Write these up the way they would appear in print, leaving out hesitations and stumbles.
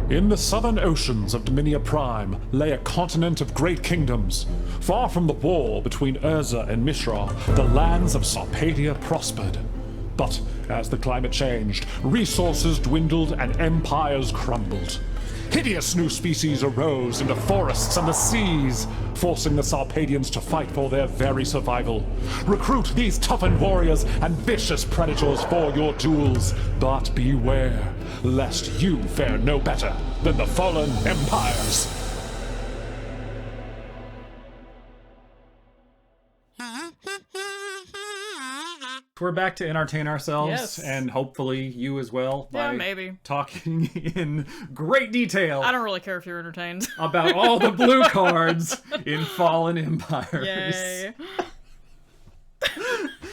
In the southern oceans of Dominia Prime lay a continent of great kingdoms. Far from the war between Urza and Mishra, the lands of Sarpedia prospered. But as the climate changed, resources dwindled and empires crumbled. Hideous new species arose in the forests and the seas, forcing the Sarpedians to fight for their very survival. Recruit these toughened warriors and vicious predators for your duels, but beware, lest you fare no better than the fallen empires. We're back to entertain ourselves, Yes. and hopefully you as well, Yeah, by maybe. talking in great detail I don't really care if you're entertained. about all the blue cards in Fallen Empires. Yay.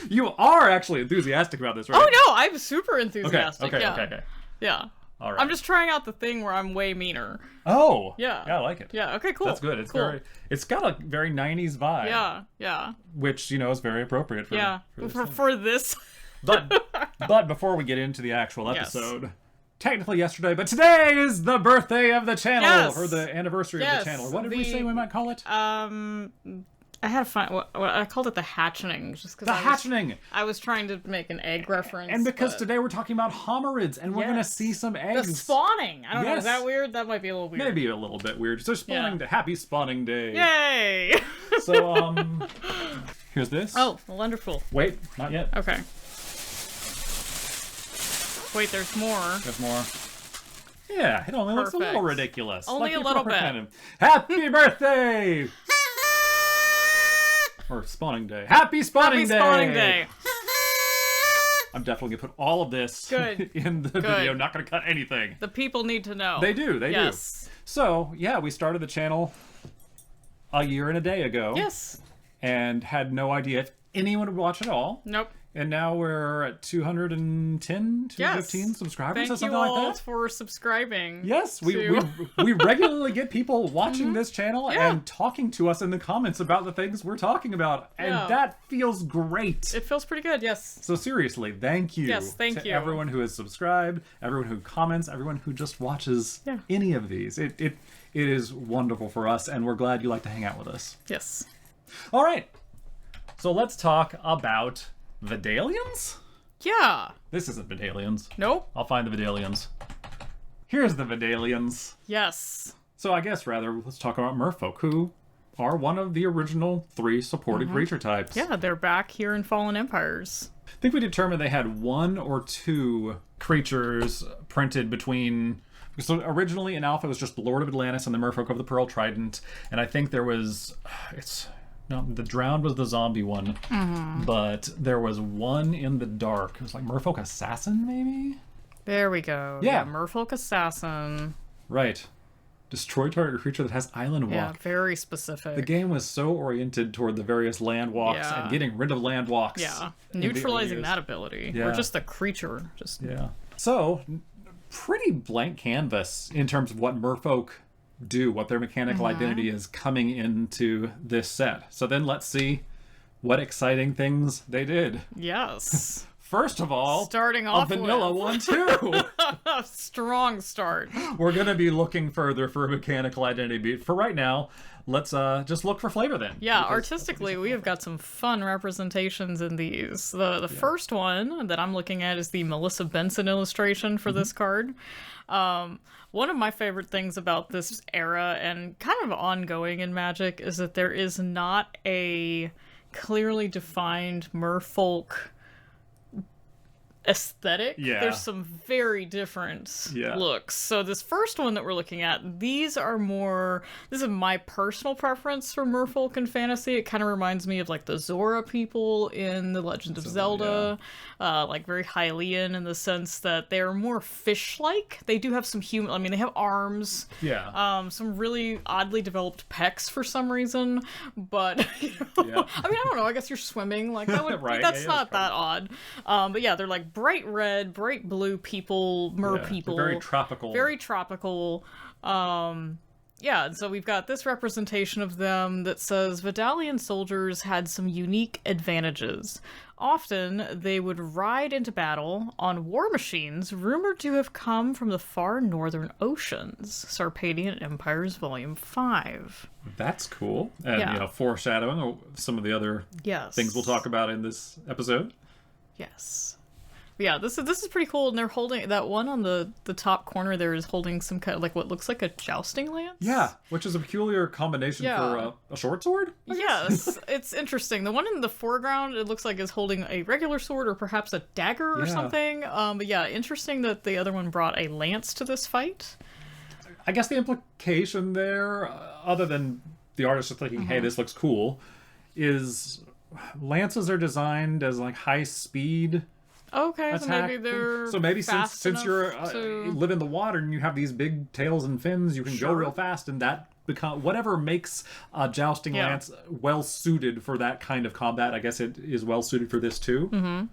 You are actually enthusiastic about this, right? Oh no, I'm super enthusiastic. Okay. Yeah. All right. I'm just trying out the thing where I'm way meaner. Oh. Yeah. Yeah, I like it. Yeah, okay, cool. That's good. Cool. It's got a very 90s vibe. Yeah. Which, is very appropriate for Yeah. this For this. But before we get into the actual Yes. episode, technically yesterday, but today is the birthday of the channel, Yes. or the anniversary of the channel. What did we say we might call it? I had to find what I called it, the hatchening, just because Hatchening! I was trying to make an egg reference. And because but today we're talking about Homarids, and we're going to Yes. see some the eggs. spawning. I don't know. Yes. Is that weird? That might be a little weird. Maybe a little bit weird. So spawning day. Happy spawning day. Yay! So, here's this. Oh, wonderful. Wait, not yet. Okay. Wait, there's more. There's more. Yeah, it only looks a little Perfect. ridiculous. Only like a the little appropriate bit. kind of, Happy birthday! Or spawning day. Happy spawning Happy day! spawning day. I'm definitely gonna put all of this Good. in the video. Not gonna cut anything. The people need to know. They do. They Yes. do. So yeah, we started the channel a year and a day ago. Yes. And had no idea if anyone would watch at all. Nope. And now we're at 210, 215 subscribers Thank or you something all like that. for subscribing. Yes, we to- we regularly get people watching this channel Yeah. and talking to us in the comments about the things we're talking about, and Yeah. that feels great. It feels pretty good, yes. So seriously, thank you. Yes, thank to you. everyone who has subscribed, everyone who comments, everyone who just watches Yeah. any of these. It is wonderful for us, and we're glad you like to hang out with us. Yes. All right, so let's talk about Vodalians. Yeah. This isn't Vodalians. Nope. I'll find the Vodalians. Here's the Vodalians. Yes. So I guess rather let's talk about merfolk, who are one of the original 3 supported creature types. Yeah, they're back here in Fallen Empires. I think we determined they had 1 or 2 creatures printed between. So originally in Alpha it was just the Lord of Atlantis and the Merfolk of the Pearl Trident, and I think there was the Drowned was the zombie one, but there was one in the dark. It was like Merfolk Assassin, maybe. There we go. Yeah. Merfolk Assassin. Right. Destroy target creature that has Island Walk. Yeah, very specific. The game was so oriented toward the various land walks Yeah. and getting rid of land walks. Yeah. in the Neutralizing early that years. ability. Yeah. Or just the creature. Just Yeah. So, pretty blank canvas in terms of what merfolk do, what their mechanical identity is coming into this set. So then let's see what exciting things they did. Yes. First of all, Starting a off vanilla with- one too. A strong start. We're going to be looking further for a mechanical identity. For right now, let's just look for flavor then. Yeah, because artistically, we have got some fun representations in these. The first one that I'm looking at is the Melissa Benson illustration for this card. One of my favorite things about this era, and kind of ongoing in Magic, is that there is not a clearly defined merfolk aesthetic. Yeah. There's some very different looks. So this first one that we're looking at, this is my personal preference for merfolk and fantasy. It kind of reminds me of like the Zora people in The Legend of Zelda, like very Hylian in the sense that they're more fish-like. They do have some they have arms. Yeah. Some really oddly developed pecs for some reason, but I mean, I don't know. I guess you're swimming, like that would Right, that's yeah, not that's that odd. But yeah, they're like bright red, bright blue people, mer people, Very tropical. very tropical. Yeah, and so we've got this representation of them that says Vodalian soldiers had some unique advantages. Often, they would ride into battle on war machines rumored to have come from the far northern oceans. Sarpadian Empires Volume 5. That's cool. And, foreshadowing of some of the other things we'll talk about in this episode. Yes. Yeah, this is pretty cool, and they're holding that one on the top corner there is holding some kind of like what looks like a jousting lance. Yeah, which is a peculiar combination for a short sword. Yes, it's interesting. The one in the foreground it looks like is holding a regular sword or perhaps a dagger or something. But yeah, interesting that the other one brought a lance to this fight. I guess the implication there, other than the artist just thinking, "Hey, this looks cool," is lances are designed as like high speed. Okay, attack. so maybe they're so maybe fast since you're to... you live in the water and you have these big tails and fins, you can go real fast, and that whatever makes a jousting lance well suited for that kind of combat. I guess it is well suited for this too. Mm-hmm.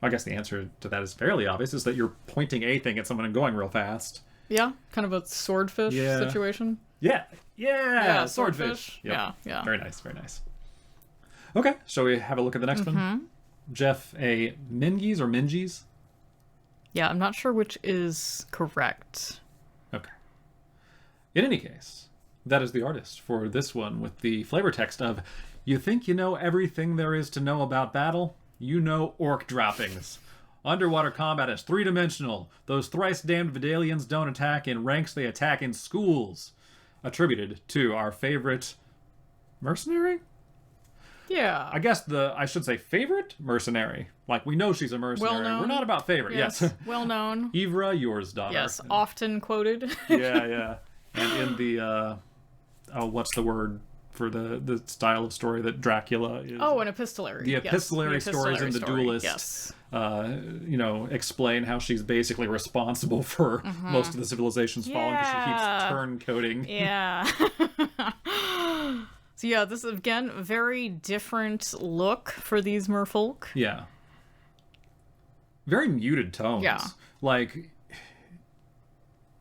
I guess the answer to that is fairly obvious: is that you're pointing a thing at someone and going real fast. Yeah, kind of a swordfish situation. Yeah, swordfish. Yep. Yeah. Very nice, very nice. Okay, shall we have a look at the next one? Jeff, a Mingies or Mingies? Yeah, I'm not sure which is correct. Okay. In any case, that is the artist for this one with the flavor text of, "You think you know everything there is to know about battle? You know orc droppings. Underwater combat is three-dimensional. Those thrice-damned Vodalians don't attack in ranks, they attack in schools." Attributed to our favorite mercenary? Yeah. I guess I should say favorite mercenary. Like, we know she's a mercenary. Well known. We're not about favorite. Yes. Well known. Ivra, yours daughter. Yes, often quoted. Yeah. And in the, what's the word for the style of story that Dracula is? Oh, an epistolary. The epistolary stories in The Duelist. Yes. Explain how she's basically responsible for most of the civilization's falling because she keeps turncoating. Yeah. So yeah, this is, again, a very different look for these merfolk. Yeah. Very muted tones. Yeah. Like,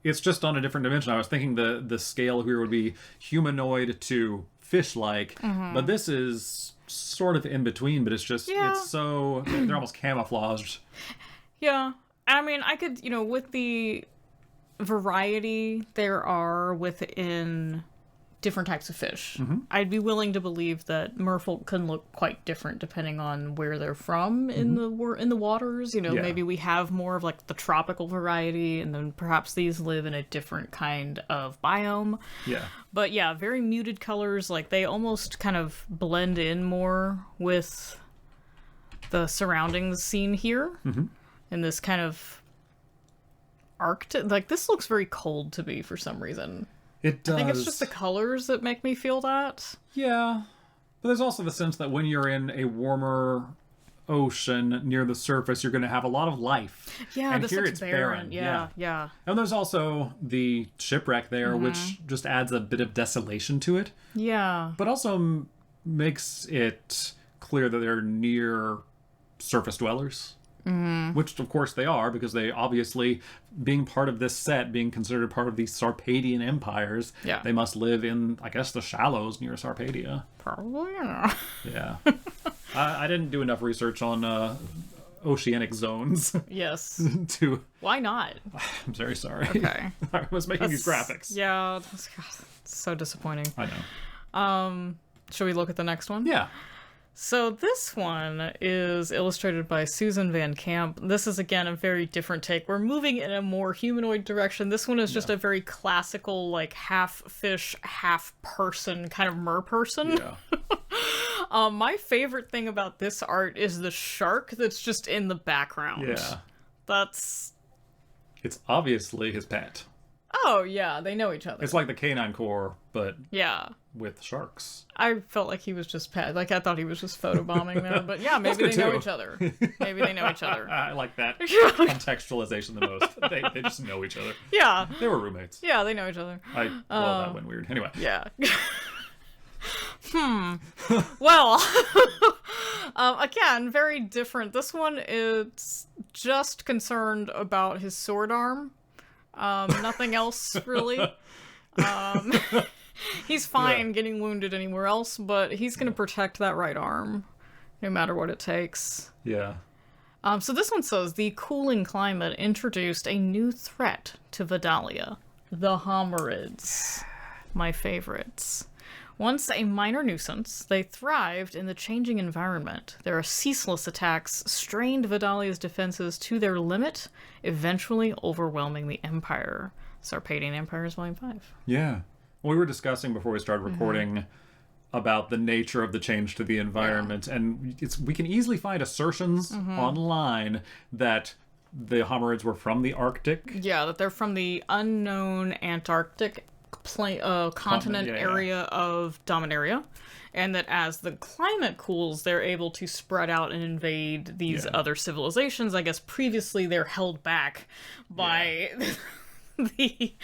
it's just on a different dimension. I was thinking the scale here would be humanoid to fish-like, but this is sort of in between, but it's just, it's so, they're almost camouflaged. Yeah. I mean, I could, with the variety there are within different types of fish. I'd be willing to believe that merfolk can look quite different depending on where they're from in the waters. Maybe we have more of like the tropical variety, and then perhaps these live in a different kind of biome. Yeah. But yeah, very muted colors. Like they almost kind of blend in more with the surroundings seen here in this kind of Arctic. Like this looks very cold to me for some reason. It does. I think it's just the colors that make me feel that. Yeah. But there's also the sense that when you're in a warmer ocean near the surface, you're going to have a lot of life. Yeah, and this here looks it's barren. barren. Yeah. And there's also the shipwreck there, which just adds a bit of desolation to it. Yeah. But also makes it clear that they're near surface dwellers. Which, of course, they are, because they obviously, being part of this set, being considered part of the Sarpadian empires, they must live in, I guess, the shallows near Sarpadia. Probably. Yeah. I didn't do enough research on oceanic zones. Yes. Why not? I'm very sorry. Okay. I was making these graphics. Yeah. It's so disappointing. I know. Shall we look at the next one? Yeah. So this one is illustrated by Susan Van Camp. This is, again, a very different take. We're moving in a more humanoid direction. This one is just a very classical, like, half fish, half person kind of merperson. Yeah. My favorite thing about this art is the shark that's just in the background. Yeah. It's obviously his pet. Oh, yeah, they know each other. It's like the Canine Corps, but with sharks. I felt like he was just I thought he was just photobombing them, but yeah, maybe they know each other. Maybe they know each other. I like that contextualization the most. They just know each other. Yeah. They were roommates. Yeah, they know each other. That went weird. Anyway. Yeah. Well, again, very different. This one is just concerned about his sword arm. Nothing else really. He's fine getting wounded anywhere else, but he's going to protect that right arm, no matter what it takes. Yeah. So this one says, the cooling climate introduced a new threat to Vodalia, the Homarids. My favorites. Once a minor nuisance, they thrived in the changing environment. Their ceaseless attacks strained Vodalia's defenses to their limit, eventually overwhelming the Empire. Sarpadian Empires Volume 5. Yeah. We were discussing before we started recording about the nature of the change to the environment, and we can easily find assertions online that the Homarids were from the Arctic. Yeah, that they're from the unknown Antarctic continent area of Dominaria, and that as the climate cools, they're able to spread out and invade these other civilizations. I guess previously they're held back by the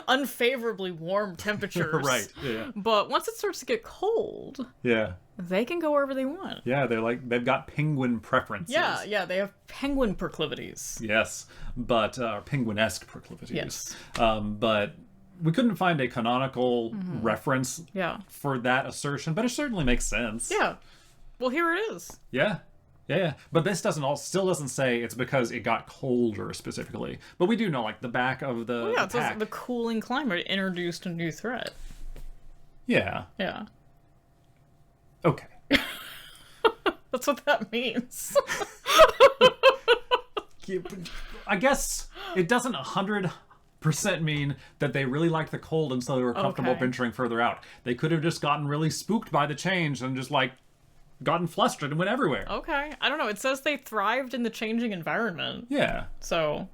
unfavorably warm temperatures. Right, yeah. But once it starts to get cold, they can go wherever they want. Yeah, they've got penguin preferences. Yeah, they have penguin proclivities. Yes, but penguin-esque proclivities. Yes. But we couldn't find a canonical reference for that assertion, but it certainly makes sense. Yeah. Well, here it is. Yeah. But this still doesn't say it's because it got colder specifically. But we do know, like, the back of the it says the cooling climate introduced a new threat. Yeah. Yeah. Okay. That's what that means. I guess it doesn't 100% mean that they really liked the cold and so they were comfortable venturing further out. They could have just gotten really spooked by the change and just, like, gotten flustered and went everywhere. Okay. I don't know. It says they thrived in the changing environment. Yeah. So...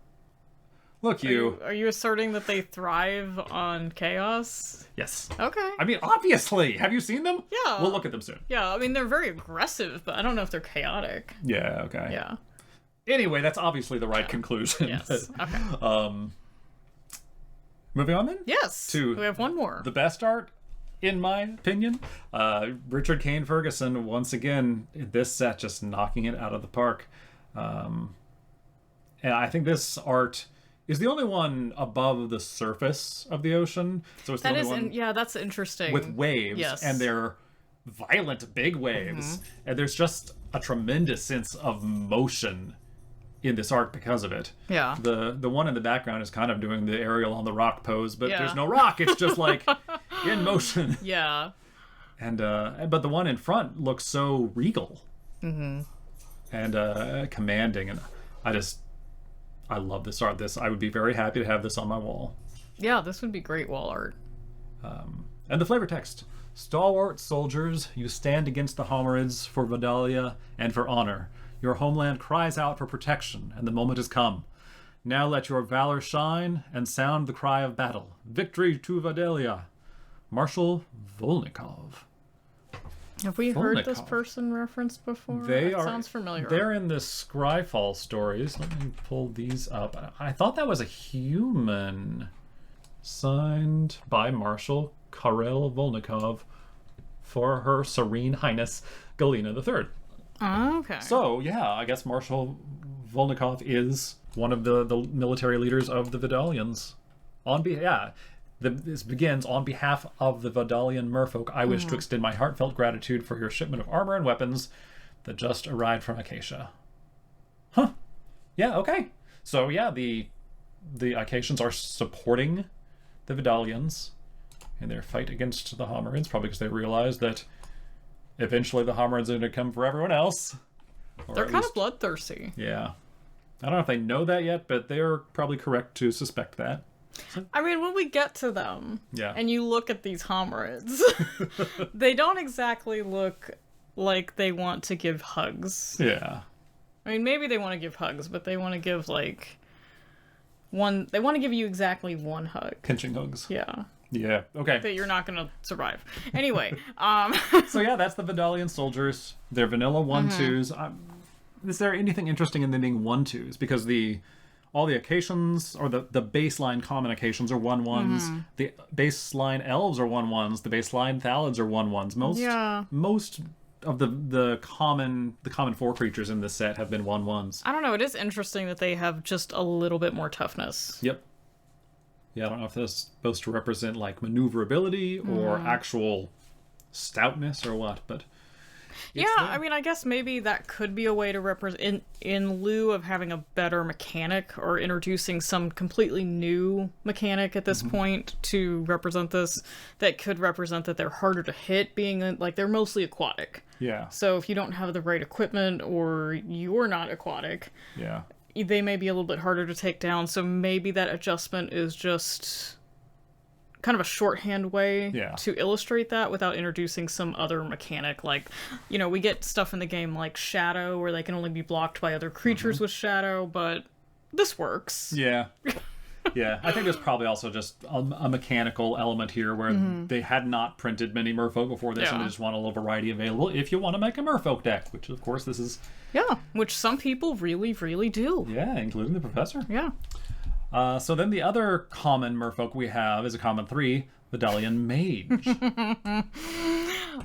Look, Are you asserting that they thrive on chaos? Yes. Okay. I mean, obviously. Have you seen them? Yeah. We'll look at them soon. Yeah, I mean, they're very aggressive, but I don't know if they're chaotic. Yeah, okay. Yeah. Anyway, that's obviously the right conclusion. Yes. Okay. Moving on then? Yes. We have one more. The best art, in my opinion. Richard Kane Ferguson, once again, this set just knocking it out of the park. And I think this art is the only one above the surface of the ocean. So it's the only one that's interesting. with waves. Yes. And they're violent, big waves. And there's just a tremendous sense of motion in this art because of it. Yeah. The one in the background is kind of doing the aerial on the rock pose, but there's no rock. It's just like in motion. Yeah. And but the one in front looks so regal and commanding, and I love this art. I would be very happy to have this on my wall. Yeah, this would be great wall art. And the flavor text: stalwart soldiers, you stand against the Homarids for Vodalia and for honor. Your homeland cries out for protection, and the moment has come. Now let your valor shine and sound the cry of battle. Victory to Vodalia. Marshal Volnikov. Have we heard this person referenced before? Sounds familiar. They're in the Scryfall stories. Let me pull these up. I thought that was a human. Signed by Marshal Karel Volnikov for Her Serene Highness Galina III. Oh, okay. So, yeah, I guess Marshal Volnikov is one of the military leaders of the Vodalians. This begins, on behalf of the Vodalian merfolk, I wish to extend my heartfelt gratitude for your shipment of armor and weapons that just arrived from Acacia. Huh. Yeah, okay. So, yeah, the Acacians are supporting the Vodalians in their fight against the Homarids, probably because they realize that eventually the Homarids are going to come for everyone else. They're kind of bloodthirsty. Yeah. I don't know if they know that yet, but they're probably correct to suspect that. I mean, when we get to them, and you look at these Homarids, they don't exactly look like they want to give hugs. Yeah. I mean, maybe they want to give hugs, but they want to give, like, one... They want to give you exactly one hug. Pinching hugs. Yeah. Yeah, okay. That you're not going to survive. Anyway, So yeah, that's the Vodalian soldiers. They're vanilla 1-2s. Is there anything interesting in them being 1-2s? Because all the Acacians, or the baseline common Acacians are 1-1s. The baseline elves are 1-1s. The baseline Thalids are 1-1s. Most of the common 4 creatures in this set have been 1-1s. I don't know. It is interesting that they have just a little bit more toughness. Yep. Yeah, I don't know if that's supposed to represent like maneuverability or actual stoutness or what, but yeah, I mean, I guess maybe that could be a way to represent, in lieu of having a better mechanic or introducing some completely new mechanic at this point to represent this, that could represent that they're harder to hit, being like they're mostly aquatic. Yeah. So if you don't have the right equipment or you're not aquatic, Yeah. they may be a little bit harder to take down. So maybe that adjustment is just kind of a shorthand way to illustrate that without introducing some other mechanic. Like, you know, we get stuff in the game like Shadow where they can only be blocked by other creatures with Shadow, but this works. Yeah. Yeah, I think there's probably also just a mechanical element here where they had not printed many merfolk before this, and they just want a little variety available if you want to make a merfolk deck, which of course this is. Yeah, which some people really, really do. Yeah, including the professor. Yeah. So then the other common merfolk we have is a common 3, Vodalian Mage.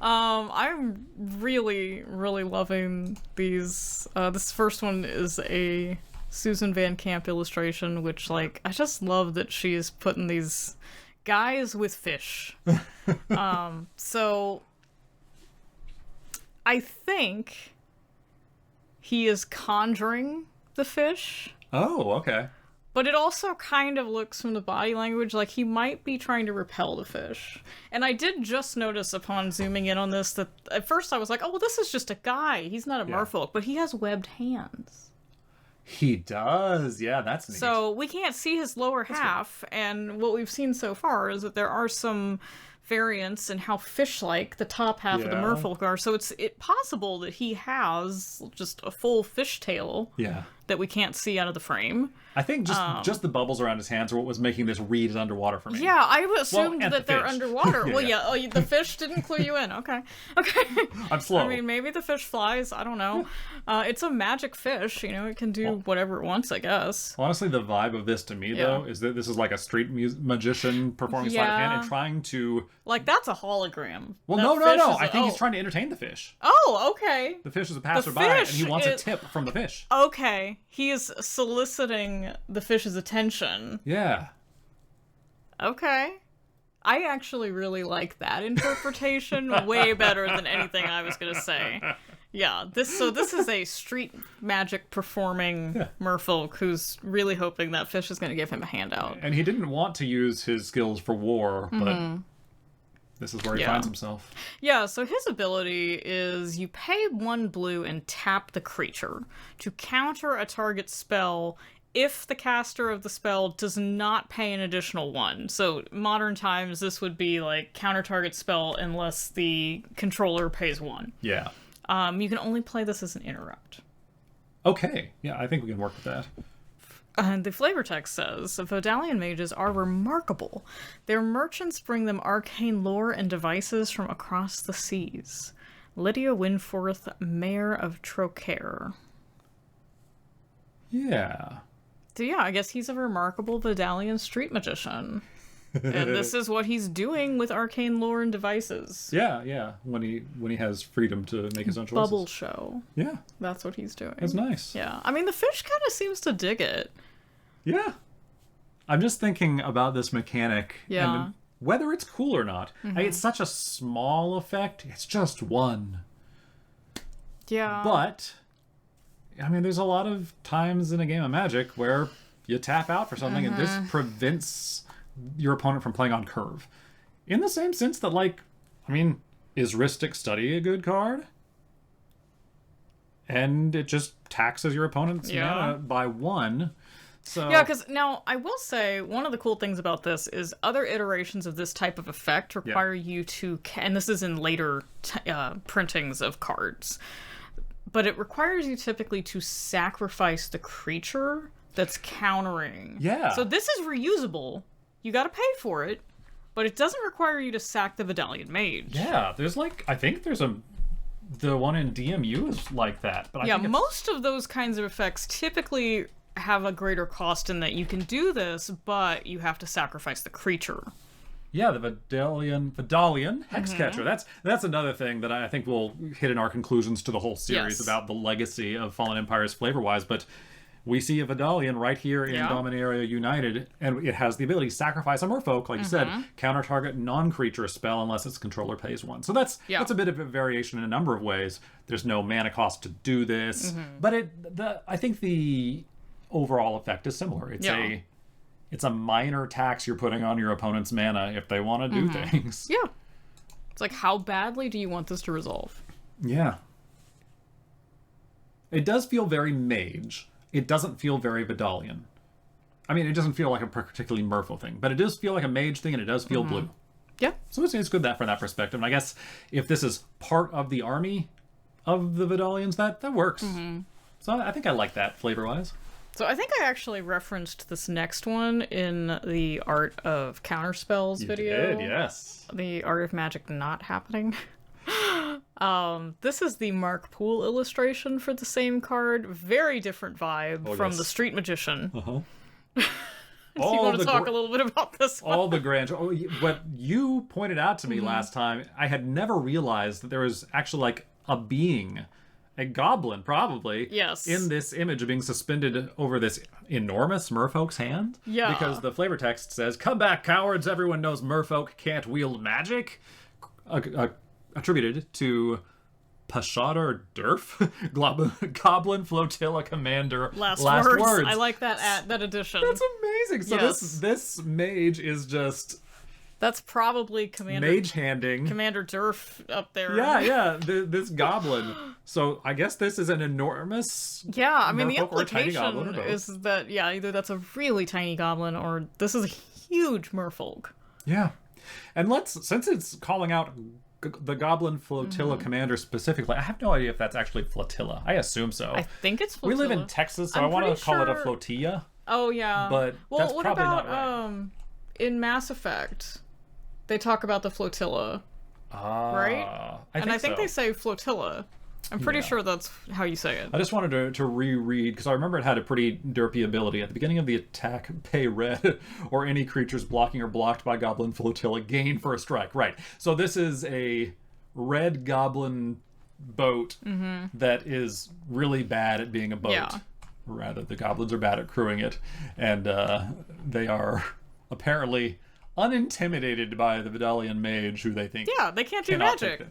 I'm really, really loving these. This first one is a Susan Van Camp illustration, which, like, I just love that she's putting these guys with fish. So I think he is conjuring the fish. Oh, okay. But it also kind of looks from the body language like he might be trying to repel the fish. And I did just notice upon zooming in on this that at first I was like, oh, well, this is just a guy. He's not a merfolk, but he has webbed hands. He does. Yeah, that's neat. So we can't see his lower half, and what we've seen so far is that there are some variants in how fish-like the top half of the merfolk are. So it's possible that he has just a full fish tail that we can't see out of the frame. I think just the bubbles around his hands are what was making this read as underwater for me. Yeah, I assumed that they're underwater. Well, the fish didn't clue you in. Okay. I'm slow. I mean, maybe the fish flies. I don't know. It's a magic fish. You know, it can do whatever it wants, I guess. Honestly, the vibe of this to me, though, is that this is like a street magician performing sleight of hand and trying to... Like, that's a hologram. Well, no. I think he's trying to entertain the fish. Oh, okay. The fish is a passerby, and he wants a tip from the fish. Okay. He is soliciting the fish's attention. Yeah. Okay. I actually really like that interpretation way better than anything I was going to say. Yeah, this is a street magic performing merfolk who's really hoping that fish is going to give him a handout. And he didn't want to use his skills for war, but this is where he finds himself. Yeah, so his ability is you pay 1 blue and tap the creature to counter a target spell if the caster of the spell does not pay an additional 1. So modern times, this would be like counter target spell unless the controller pays 1. Yeah. You can only play this as an interrupt. Okay. Yeah, I think we can work with that. And the flavor text says, Vodalian mages are remarkable. Their merchants bring them arcane lore and devices from across the seas. Lydia Winforth, Mayor of Trocaire. Yeah. So yeah, I guess he's a remarkable Vodalian street magician. And this is what he's doing with arcane lore and devices. Yeah. When he has freedom to make his own choices. Bubble show. Yeah. That's what he's doing. That's nice. Yeah. I mean, the fish kind of seems to dig it. Yeah. I'm just thinking about this mechanic. Yeah. And whether it's cool or not. It's such a small effect. It's just 1. Yeah. But, I mean, there's a lot of times in a game of Magic where you tap out for something and this prevents your opponent from playing on curve. In the same sense that, like, I mean, is Rhystic Study a good card? And it just taxes your opponent's mana by 1. So... Yeah, because now I will say one of the cool things about this is other iterations of this type of effect require you to, and this is in later printings of cards, but it requires you typically to sacrifice the creature that's countering. Yeah. So this is reusable. You got to pay for it, but it doesn't require you to sack the Vodalian Mage. Yeah, there's like, I think there's the one in DMU is like that. But I think most of those kinds of effects typically have a greater cost in that you can do this, but you have to sacrifice the creature. Yeah, the Vodalian Hexcatcher. That's another thing that I think we'll hit in our conclusions to the whole series about the legacy of Fallen Empires flavor-wise, but we see a Vodalian right here in Dominaria United, and it has the ability to sacrifice a merfolk, like you said, counter target non-creature spell unless its controller pays one. So that's a bit of a variation in a number of ways. There's no mana cost to do this, but I think the overall effect is similar. It's a minor tax you're putting on your opponent's mana if they want to do things. Yeah. It's like, how badly do you want this to resolve? Yeah. It does feel very mage. It doesn't feel very Vodalian. I mean, it doesn't feel like a particularly merfolk thing, but it does feel like a mage thing, and it does feel blue. Yeah. So it's good from that perspective. And I guess if this is part of the army of the Vodalians, that works. So I think I like that flavor-wise. So I think I actually referenced this next one in the Art of Counterspells video. You did, yes. The Art of Magic Not Happening. This is the Mark Poole illustration for the same card. Very different vibe from the Street Magician. Do you want to talk a little bit about this one? All the grand... what you pointed out to me last time, I had never realized that there was actually like a being... a goblin, probably, in this image being suspended over this enormous merfolk's hand. Yeah. Because the flavor text says, "Come back, cowards, everyone knows merfolk can't wield magic." Attributed to Pashadar Durf, Goblin Flotilla Commander. Last words. I like that addition. That's amazing. So this mage is just... That's probably mage handing Commander Durf up there. Yeah, this goblin. So I guess this is an enormous. Yeah, I mean the implication is that either that's a really tiny goblin or this is a huge merfolk. Yeah, and since it's calling out the Goblin Flotilla Commander specifically, I have no idea if that's actually flotilla. I assume so. I think it's flotilla. We live in Texas, so I want to call it a flotilla. Oh yeah, but that's what probably about, not right. In Mass Effect? They talk about the flotilla, right? I think they say flotilla. I'm pretty sure that's how you say it. I just wanted to reread, because I remember it had a pretty derpy ability. At the beginning of the attack, pay red, or any creatures blocking or blocked by Goblin Flotilla gain for a strike. Right. So this is a red goblin boat that is really bad at being a boat. Yeah. Rather, the goblins are bad at crewing it. And they are apparently... unintimidated by the Vodalian mage, who they think they can't do magic.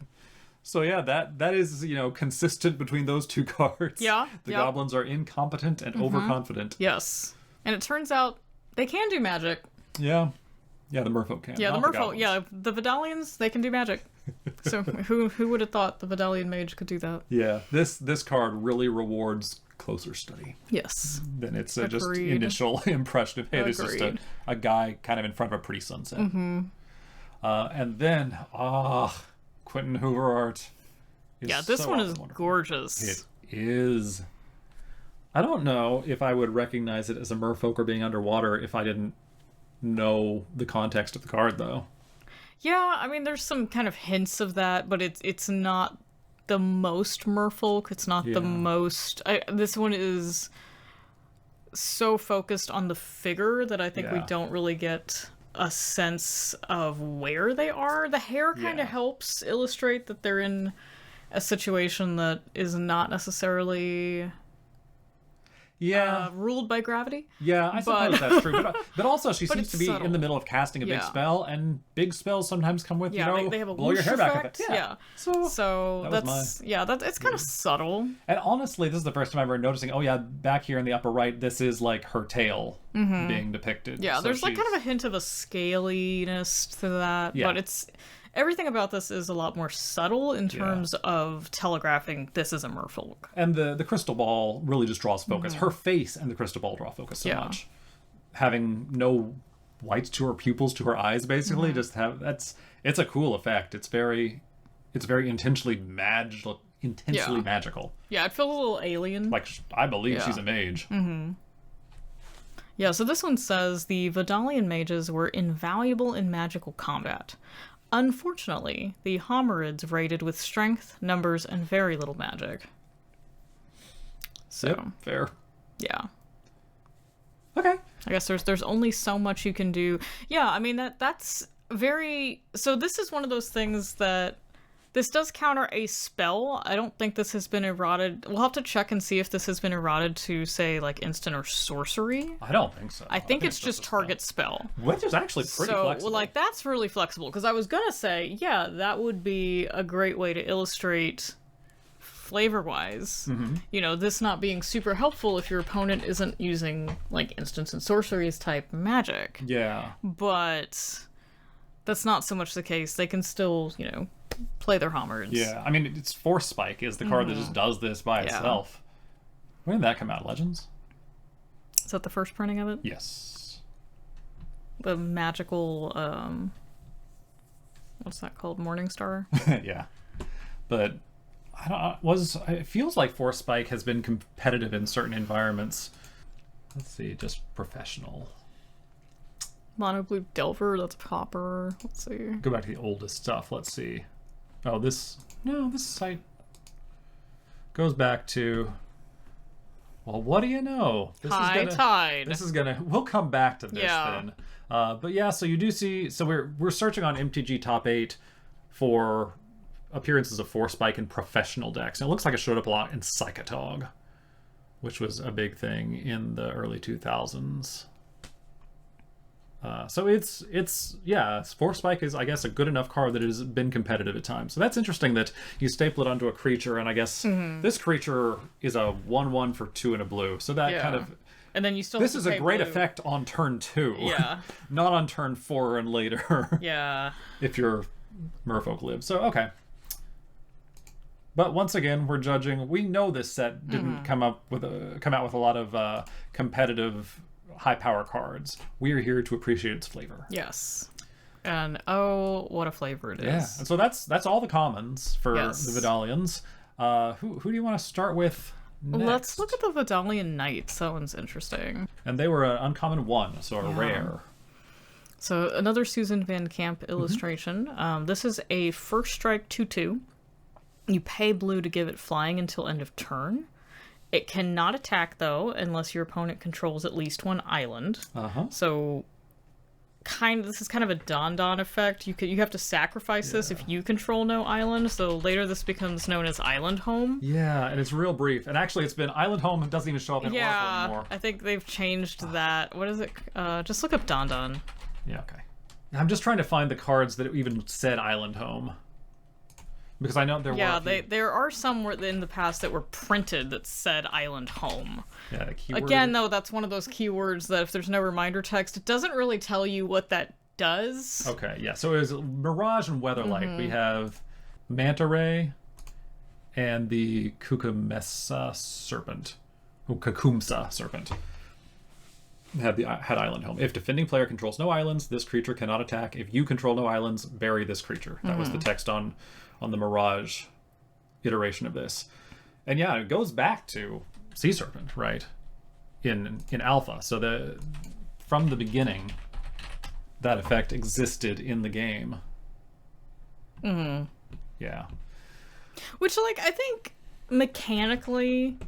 So that is consistent between those two cards. Yeah, the goblins are incompetent and overconfident. Yes, and it turns out they can do magic. Yeah, the merfolk can. Yeah, the merfolk. Yeah, the Vodalians, they can do magic. So who would have thought the Vodalian mage could do that? Yeah, this card really rewards closer study. Yes. Then it's just initial impression of, hey, this is just a guy kind of in front of a pretty sunset. And then, Quentin Hoover art. This one is gorgeous. It is. I don't know if I would recognize it as a merfolk or being underwater if I didn't know the context of the card, though. Yeah, I mean, there's some kind of hints of that, but it's not the most merfolk. It's not the most... this one is so focused on the figure that I think we don't really get a sense of where they are. The hair kind of helps illustrate that they're in a situation that is not necessarily... ruled by gravity. Yeah, I suppose that's true. But also, she seems to be in the middle of casting a big spell, and big spells sometimes come with, they have a blow your hair effect. back. Yeah. So it's kind of subtle. And honestly, this is the first time I'm ever noticing, back here in the upper right, this is like her tail being depicted. Yeah, so there's like kind of a hint of a scaliness to that, but it's... Everything about this is a lot more subtle in terms of telegraphing this is a merfolk. And the crystal ball really just draws focus. Her face and the crystal ball draw focus so much. Having no lights to her pupils, to her eyes, basically, it's a cool effect. It's very intentionally magical. Yeah, it feels a little alien. Like, I believe she's a mage. Yeah, so this one says, the Vodalian mages were invaluable in magical combat. Unfortunately, the Homarids rated with strength, numbers, and very little magic. So fair. Yeah. Okay. I guess there's only so much you can do. Yeah, I mean that's very... So this is one of those things that This does counter a spell. I don't think this has been eroded. We'll have to check and see if this has been eroded to, say, like, instant or sorcery. I don't think so. I think it's just target spell. Which is actually pretty flexible. So, like, that's really flexible. Because I was going to say, yeah, that would be a great way to illustrate flavor-wise. You know, this not being super helpful if your opponent isn't using, like, instants and sorceries type magic. Yeah. But that's not so much the case. They can still, you know, play their Homarids. Yeah, I mean, it's Force Spike is the card that just does this by itself. When did that come out? Legends? Is that the first printing of it? Yes. The magical, what's that called? Morningstar? Yeah. But it feels like Force Spike has been competitive in certain environments. Let's see, just professional. Mono Blue Delver, that's Popper. Let's see. Go back to the oldest stuff. Let's see. Oh, this site goes back to, well, what do you know? High Tide. This is gonna, we'll come back to this then. But yeah, so you do see, so we're searching on MTG Top 8 for appearances of Force Spike in professional decks. And it looks like it showed up a lot in Psychotog, which was a big thing in the early 2000s. So it's Force Spike is, I guess, a good enough card that it has been competitive at times. So that's interesting that you staple it onto a creature, and I guess this creature is a 1/1 for 2 and a blue. So that kind of, and then you still this is a great blue. effect on turn 2. Yeah. Not on turn 4 and later. Yeah. If your Merfolk live. So okay. But once again, we're judging. We know this set didn't come out with a lot of competitive high power cards. We are here to appreciate its flavor. Yes. And oh, what a flavor it is. Yeah. And so that's all the commons for the Vodalians. Who do you want to start with next? Let's look at the Vodalian Knights. That one's interesting. And they were an uncommon 1, so a rare. So another Susan Van Camp illustration. This is a first strike 2/2. You pay blue to give it flying until end of turn. It cannot attack, though, unless your opponent controls at least one island. So, this is kind of a Don effect. You have to sacrifice this if you control no island. So later this becomes known as Island Home. Yeah, and it's real brief. And actually, it's been Island Home. It doesn't even show up in Oracle anymore. I think they've changed that. What is it? Just look up Don. Yeah, okay. I'm just trying to find the cards that even said Island Home. Because I know there were there are some in the past that were printed that said Island Home. Yeah, the keyword. Again, though, that's one of those keywords that if there's no reminder text, it doesn't really tell you what that does. Okay, yeah. So it was Mirage and Weatherlight. We have Manta Ray and the Kukumesa Serpent. Kakumsa Serpent. Had Island Home. If defending player controls no islands, this creature cannot attack. If you control no islands, bury this creature. That was the text on the Mirage iteration of this. And yeah, it goes back to Sea Serpent, right? In Alpha. So from the beginning, that effect existed in the game. Yeah. Which, like, I think mechanically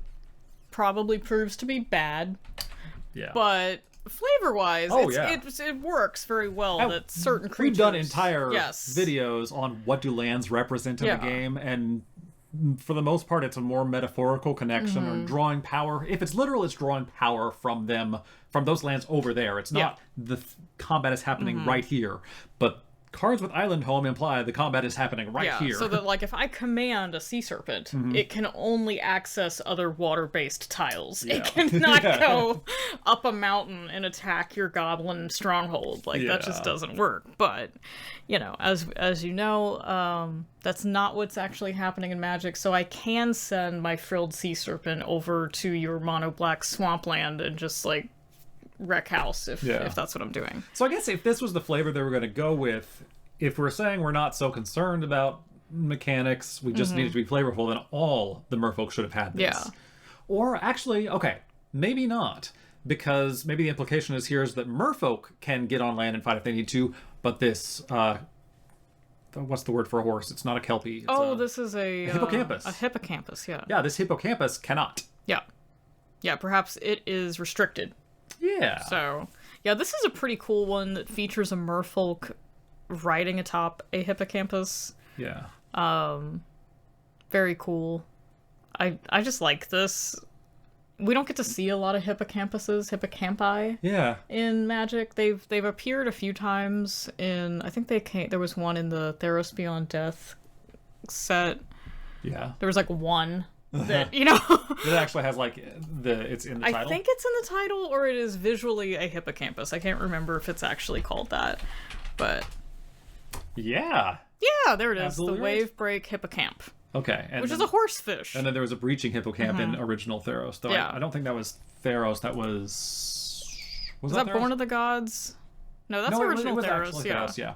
probably proves to be bad. Yeah. But flavor-wise, it works very well that certain creatures... We've done entire videos on what do lands represent in the game, and for the most part, it's a more metaphorical connection or drawing power. If it's literal, it's drawing power from them, from those lands over there. It's not the combat is happening right here, but cards with Island Home imply the combat is happening right here. So that, like, if I command a Sea Serpent, it can only access other water-based tiles. It cannot go up a mountain and attack your goblin stronghold. Like, that just doesn't work. But, you know, as you know, that's not what's actually happening in Magic, so I can send my Frilled Sea Serpent over to your mono-black swampland and just, like, wreck house if that's what I'm doing. So I guess if this was the flavor they were going to go with, if we're saying we're not so concerned about mechanics, we just need it to be flavorful, then all the merfolk should have had this. Yeah. Or actually, okay, maybe not, because maybe the implication is that merfolk can get on land and fight if they need to, but this what's the word for a horse? It's not a kelpie. It's this is a hippocampus. A hippocampus, yeah. Yeah, this hippocampus cannot. Yeah. Yeah, perhaps it is restricted. Yeah. So, yeah, this is a pretty cool one that features a merfolk riding atop a hippocampus. Yeah. Very cool. I just like this. We don't get to see a lot of hippocampi. Yeah. In Magic, they've appeared a few times in. I think there was one in the Theros Beyond Death set. Yeah. There was like one that It actually has like it's in the title. I think it's in the title, or it is visually a hippocampus. I can't remember if it's actually called that, but yeah, there it is. Absolutely The right. wave break hippocamp. Okay, Which is a horsefish. And then there was a breaching hippocamp in original Theros. Though Yeah. I don't think that was Theros. That was that Theros? Born of the Gods? No, that's original it was Theros. actually Yeah. Theros. Yeah,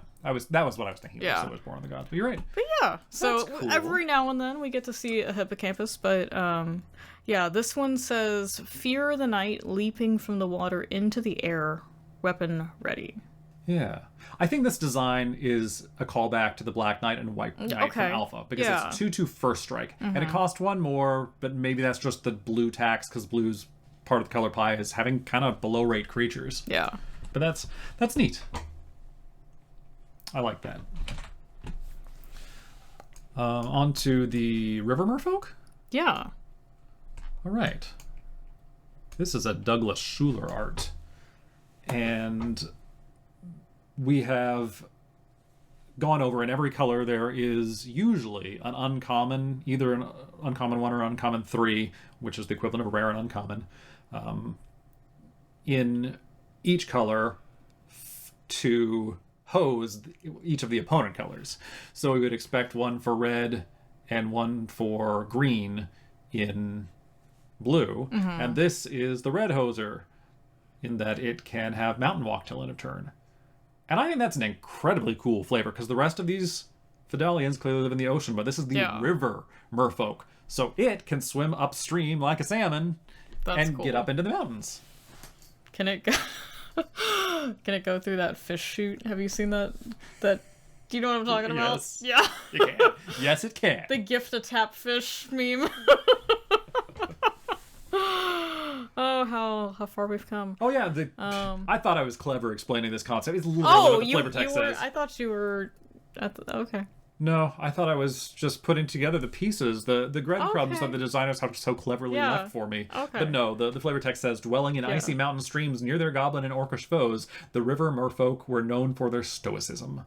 that was what I was thinking. Yeah. So it was Born of the Gods. But you're right. But yeah, so That's cool. every now and then we get to see a hippocampus. But yeah, this one says, "Fear the night, leaping from the water into the air, weapon ready." Yeah. I think this design is a callback to the Black Knight and White Knight from Alpha, because it's 2/2 first strike. And it cost one more, but maybe that's just the blue tax, because blue's part of the color pie is having kind of below rate creatures. Yeah. But that's neat. I like that. On to the River Merfolk? Yeah. All right. This is a Douglas Schuler art. And we have gone over in every color there is usually an uncommon, either an uncommon 1 or uncommon 3, which is the equivalent of a rare and uncommon, in each color to hose each of the opponent colors. So we would expect one for red and one for green in blue. And this is the red hoser, in that it can have mountain walk till end of turn. And I think that's an incredibly cool flavor, because the rest of these Vodalians clearly live in the ocean, but this is the river merfolk. So it can swim upstream like a salmon and get up into the mountains. Can it go... Can it go through that fish chute? Have you seen that? Do you know what I'm talking about? Yes. Yeah. It can. Yes, it can. The gift a tap fish meme. Oh, how far we've come. Oh yeah, I thought I was clever explaining this concept. It's literally what the flavor text says. I thought you were okay. No, I thought I was just putting together the pieces, the breadcrumbs that the designers have so cleverly left for me. Okay. But no, the flavor text says, dwelling in icy mountain streams near their goblin and orcish foes, the river merfolk were known for their stoicism.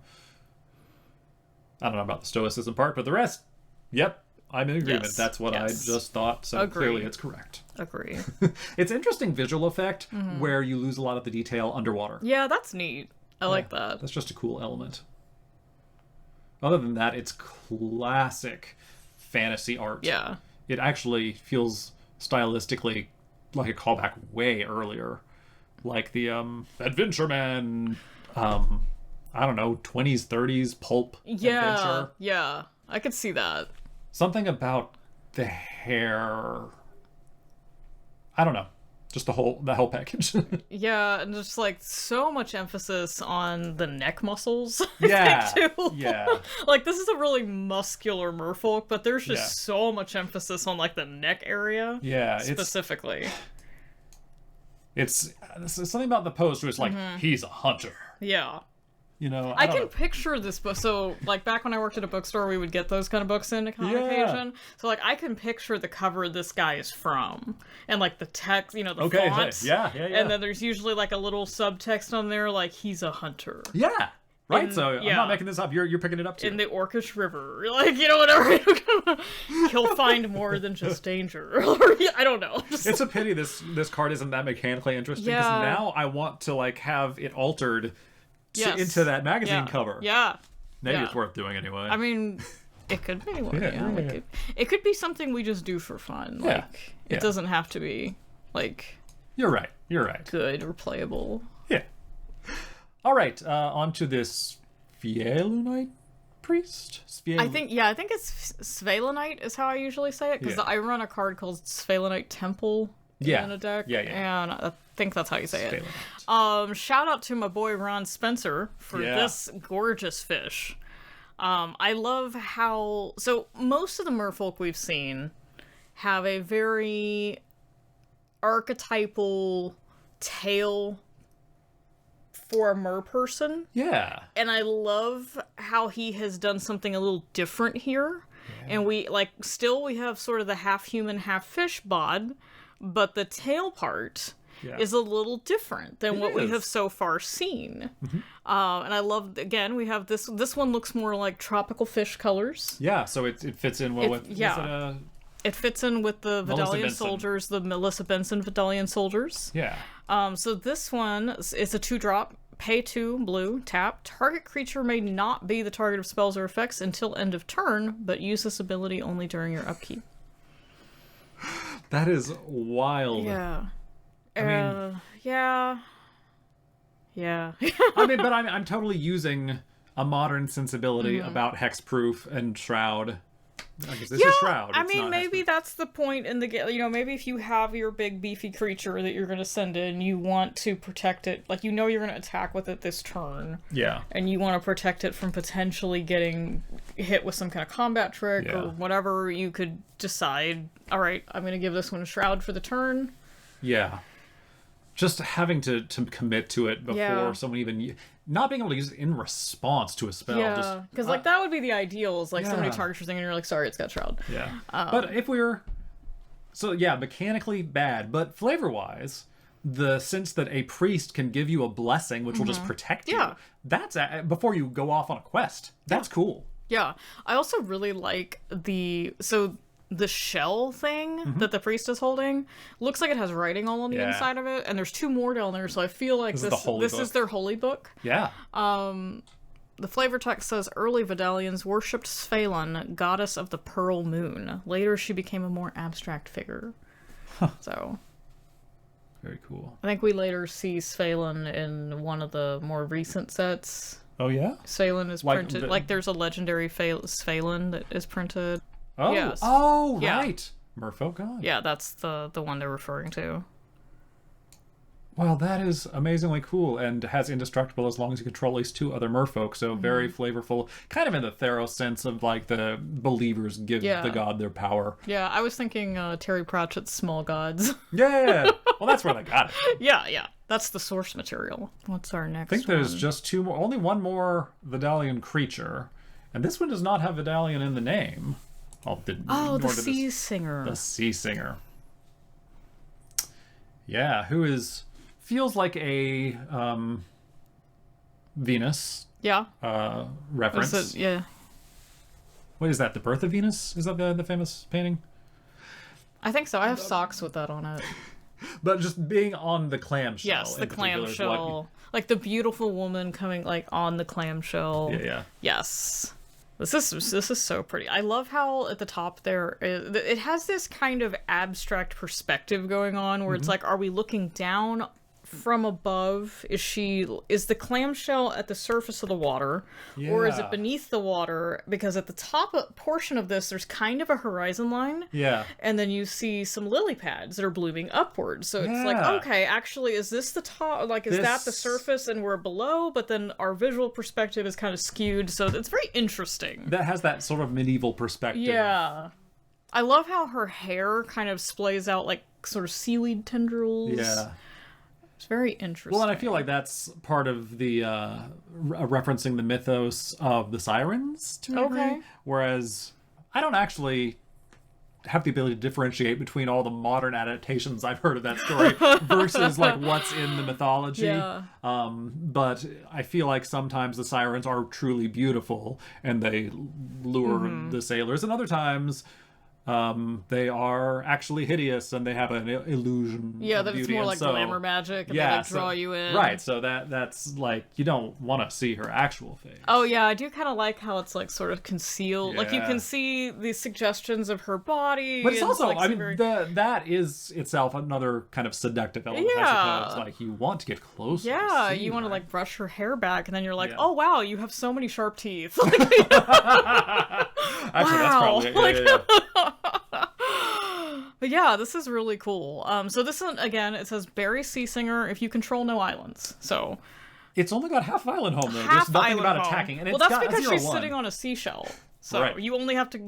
I don't know about the stoicism part, but the rest, yep, I'm in agreement. Yes. That's what I just thought, so clearly it's correct. Agree. It's an interesting visual effect where you lose a lot of the detail underwater. Yeah, that's neat. I like that. That's just a cool element. Other than that, it's classic fantasy art. Yeah. It actually feels stylistically like a callback way earlier. Like the Adventure Man, I don't know, 20s, 30s pulp adventure. Yeah. I could see that. Something about the hair. I don't know. Just the whole package. Yeah, and just like so much emphasis on the neck muscles. Yeah. Too. Yeah. Like this is a really muscular merfolk, but there's just so much emphasis on like the neck area. Yeah. Specifically. It's something about the post where it's like, he's a hunter. Yeah. You know, I can picture this book. So, like, back when I worked at a bookstore, we would get those kind of books in on occasion. So, like, I can picture the cover this guy is from. And, like, the text, the font. Yeah. And then there's usually, like, a little subtext on there, like, he's a hunter. Yeah. Right? So, I'm not making this up. You're picking it up, too. In the Orcish River. Like, whatever. He'll find more than just danger. I don't know. It's a pity this card isn't that mechanically interesting. Because now I want to, like, have it altered into that magazine cover. Yeah. Maybe it's worth doing anyway. I mean, it could be. It could be something we just do for fun. Like, it doesn't have to be, like... You're right. Good or playable. Yeah. All right. On to this Fielunite priest? I think it's Svalenite is how I usually say it, because I run a card called Svalenite Temple in a deck. Yeah. And I think that's how you say it. Shout out to my boy Ron Spencer for this gorgeous fish. I love how... So, most of the merfolk we've seen have a very archetypal tail for a merperson. Yeah. And I love how he has done something a little different here. Yeah. And we, like, still we have sort of the half-human, half-fish bod, but the tail part is a little different than what we have so far seen. Mm-hmm. And I love, again, we have this one looks more like tropical fish colors. Yeah, so it fits in well with... Yeah. It fits in with the Vodalian soldiers, the Melissa Benson Vodalian soldiers. Yeah. So this one is a 2-drop, pay 2, blue, tap. Target creature may not be the target of spells or effects until end of turn, but use this ability only during your upkeep. That is wild. Yeah. I mean... Yeah. I mean, but I'm totally using a modern sensibility about hexproof and shroud. I guess this is shroud. I mean, maybe that's the point in the game. You know, maybe if you have your big beefy creature that you're going to send in, you want to protect it. Like, you know you're going to attack with it this turn. Yeah. And you want to protect it from potentially getting hit with some kind of combat trick or whatever. You could decide, all right, I'm going to give this one a shroud for the turn. Yeah. Just having to commit to it before someone even... Not being able to use it in response to a spell. Yeah, because like that would be the ideal. Is like somebody targets your thing and you're like, sorry, it's got shroud. Yeah. But if we're... So yeah, mechanically bad, but flavor-wise, the sense that a priest can give you a blessing, which will just protect you, that's before you go off on a quest. That's cool. Yeah. I also really like the shell thing that the priest is holding looks like it has writing all on the inside of it, and there's 2 more down there, so I feel like this is their holy book. Yeah. The flavor text says early Vodalians worshipped Sphalon, goddess of the pearl moon. Later she became a more abstract figure. So very cool. I think we later see Sphalon in one of the more recent sets. Oh yeah? Sphalon is printed like there's a legendary Sphalon that is printed. Oh, yes. Oh, right. Merfolk God. Yeah, that's the one they're referring to. Well, that is amazingly cool and has indestructible as long as you control at least 2 other merfolk, so very flavorful, kind of in the Theros sense of like the believers give the god their power. Yeah, I was thinking Terry Pratchett's Small Gods. Yeah, well that's where they got it. Yeah, that's the source material. What's our next I think there's just 2 more, only 1 more Vodalian creature, and this one does not have Vodalian in the name. The Sea Singer. The Sea Singer. Yeah, who feels like a Venus. Yeah. Reference. Yeah. What is that? The Birth of Venus? Is that the famous painting? I think so. I have socks with that on it. But just being on the clamshell. Yes, the clamshell. Like the beautiful woman coming like on the clamshell. Yeah. Yes. This is so pretty. I love how at the top there, it has this kind of abstract perspective going on where it's like, are we looking down from above? Is the clamshell at the surface of the water, or is it beneath the water? Because at the top portion of this, there's kind of a horizon line. Yeah. And then you see some lily pads that are blooming upwards. So it's like, okay, actually, is this the top? Like, is that the surface and we're below? But then our visual perspective is kind of skewed. So it's very interesting. That has that sort of medieval perspective. Yeah. I love how her hair kind of splays out like sort of seaweed tendrils. Yeah. It's very interesting. Well, and I feel like that's part of the referencing the mythos of the sirens to a degree. Whereas I don't actually have the ability to differentiate between all the modern adaptations I've heard of that story versus like what's in the mythology. Yeah. But I feel like sometimes the sirens are truly beautiful and they lure the sailors, and other times they are actually hideous and they have an illusion. Yeah, of that it's beauty. more like glamour magic and they like draw you in. Right, so that's like you don't want to see her actual face. Oh yeah, I do kind of like how it's like sort of concealed. Like you can see the suggestions of her body. But it's also, like, I mean, that is itself another kind of seductive element. I suppose. Like you want to get close. Yeah, you want to like brush her hair back, and then you're like, oh wow, you have so many sharp teeth. Actually, that's probably But yeah, this is really cool. So this one, again, it says Berry Sea Singer if you control no islands. So it's only got half island home though. There's nothing about attacking. And well, that's because she's sitting on a seashell. So you only have to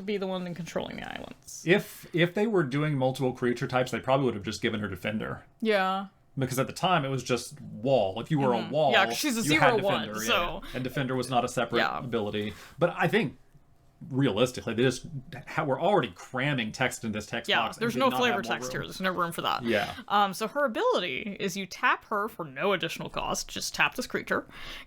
be the one in controlling the islands. If they were doing multiple creature types, they probably would have just given her defender. Yeah. Because at the time, it was just wall. If you were a wall, yeah, she's a you had 0/1, defender. so... And defender was not a separate ability. But I think, realistically, they just we're already cramming text in this text box. Yeah, there's no flavor text here. There's no room for that. Yeah. So her ability is you tap her for no additional cost. Just tap this creature.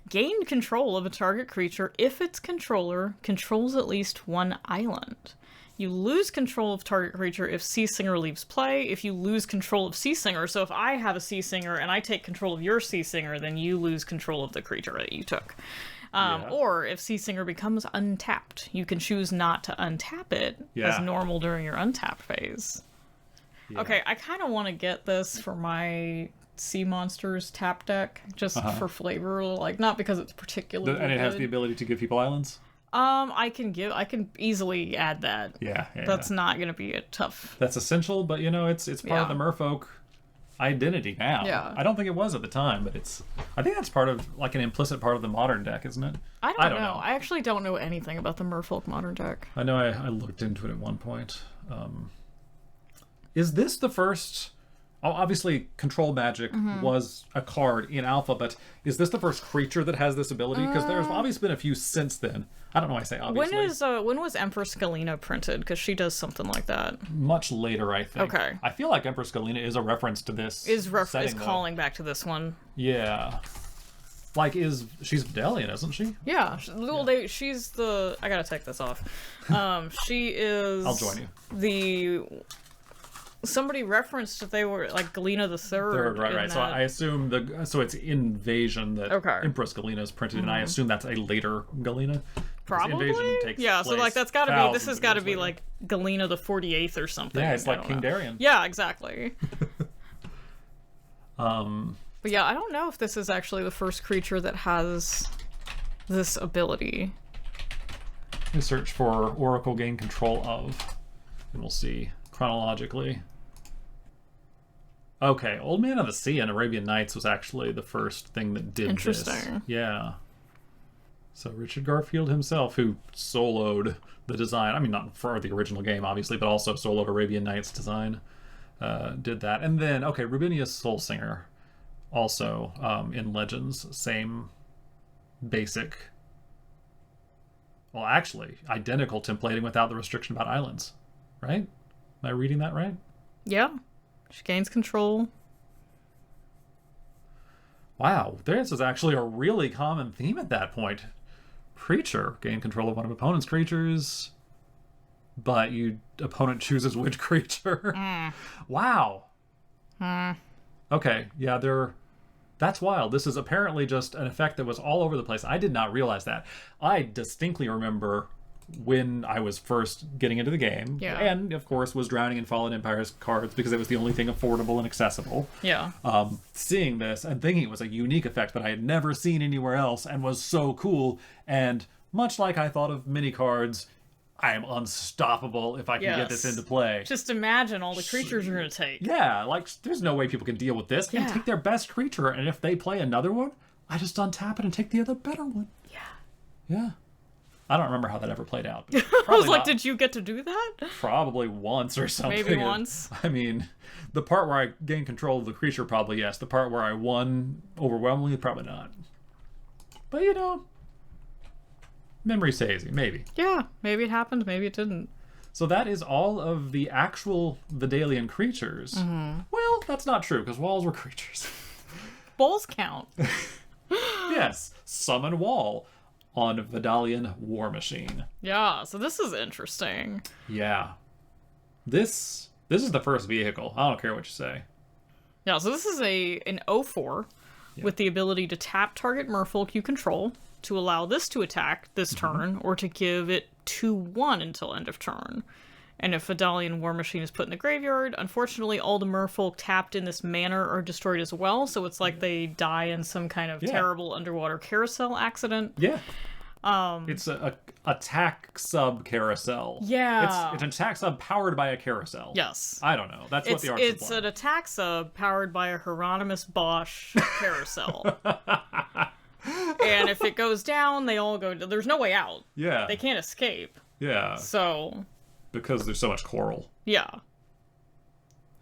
Gain control of a target creature if its controller controls at least one island. You lose control of target creature if Sea Singer leaves play. If you lose control of Sea Singer, so if I have a Sea Singer and I take control of your Sea Singer, then you lose control of the creature that you took. Or if Sea Singer becomes untapped, you can choose not to untap it as normal during your untapped phase. Yeah. Okay, I kind of want to get this for my Sea Monsters tap deck, just for flavor, like not because it's particularly And it has good. the ability to give people islands? I can easily add that. Yeah. That's not going to be a tough. That's essential, but it's part of the merfolk identity now. Yeah. I don't think it was at the time, but I think that's part of like an implicit part of the modern deck, isn't it? I don't know. I actually don't know anything about the merfolk modern deck. I know I looked into it at one point. Is this the first... Oh, obviously, Control Magic was a card in Alpha, but is this the first creature that has this ability? Because there's obviously been a few since then. I don't know why I say obviously. When was Empress Galena printed? Because she does something like that. Much later, I think. Okay. I feel like Empress Galena is a reference to this. Is calling back to this one. Yeah. Like, she's Vodalian, isn't she? Yeah. She's the... I gotta take this off. She is... I'll join you. Somebody referenced that they were like Galena the Third. Right. That... So I assume so it's Invasion that Empress Galena is printed, and I assume that's a later Galena. Probably. Invasion takes so like that's got to be. This has got to be later. Like Galena the 48th or something. Yeah, it's like King Darien. Yeah, exactly. But yeah, I don't know if this is actually the first creature that has this ability. We search for Oracle gain control of, and we'll see. Chronologically. Okay, Old Man of the Sea and Arabian Nights was actually the first thing that did this. Interesting. Yeah. So Richard Garfield himself, who soloed the design, I mean, not for the original game, obviously, but also soloed Arabian Nights design, did that. And then, okay, Rubinius Soulsinger, also in Legends, same basic, well, actually, identical templating without the restriction about islands, right? Am I reading that right? Yeah. She gains control. Wow, this is actually a really common theme at that point. Creature, gain control of one of opponent's creatures, but opponent chooses which creature. Wow. Okay, yeah, that's wild. This is apparently just an effect that was all over the place. I did not realize that. I distinctly remember when I was first getting into the game, and of course was drowning in Fallen Empire's cards because it was the only thing affordable and accessible. Yeah. Seeing this and thinking it was a unique effect that I had never seen anywhere else and was so cool, and much like I thought of mini cards, I am unstoppable if I can get this into play. Just imagine all the creatures you're going to take. Yeah, like there's no way people can deal with this. And take their best creature, and if they play another one, I just untap it and take the other better one. Yeah. I don't remember how that ever played out. I was like, did you get to do that? Probably once or something. Maybe once. I mean, the part where I gained control of the creature, probably yes. The part where I won overwhelmingly, probably not. But, memory's hazy. Maybe. Yeah, maybe it happened, maybe it didn't. So that is all of the actual Vodalian creatures. Well, that's not true, because walls were creatures. Balls count. Yes. Summon wall on Vodalian War Machine. Yeah, so this is interesting. Yeah. This is the first vehicle. I don't care what you say. Yeah, so this is an 0/4 with the ability to tap target merfolk you control to allow this to attack this turn, or to give it 2/1 until end of turn. And if Vodalian War Machine is put in the graveyard, unfortunately all the merfolk tapped in this manner are destroyed as well, so it's like they die in some kind of terrible underwater carousel accident. Yeah. It's a attack sub carousel. Yeah. It's an attack sub powered by a carousel. Yes. I don't know. That's what the art's It's an attack sub powered by a Hieronymus Bosch carousel. And if it goes down, they all go... There's no way out. Yeah. They can't escape. Yeah. So... Because there's so much coral. Yeah.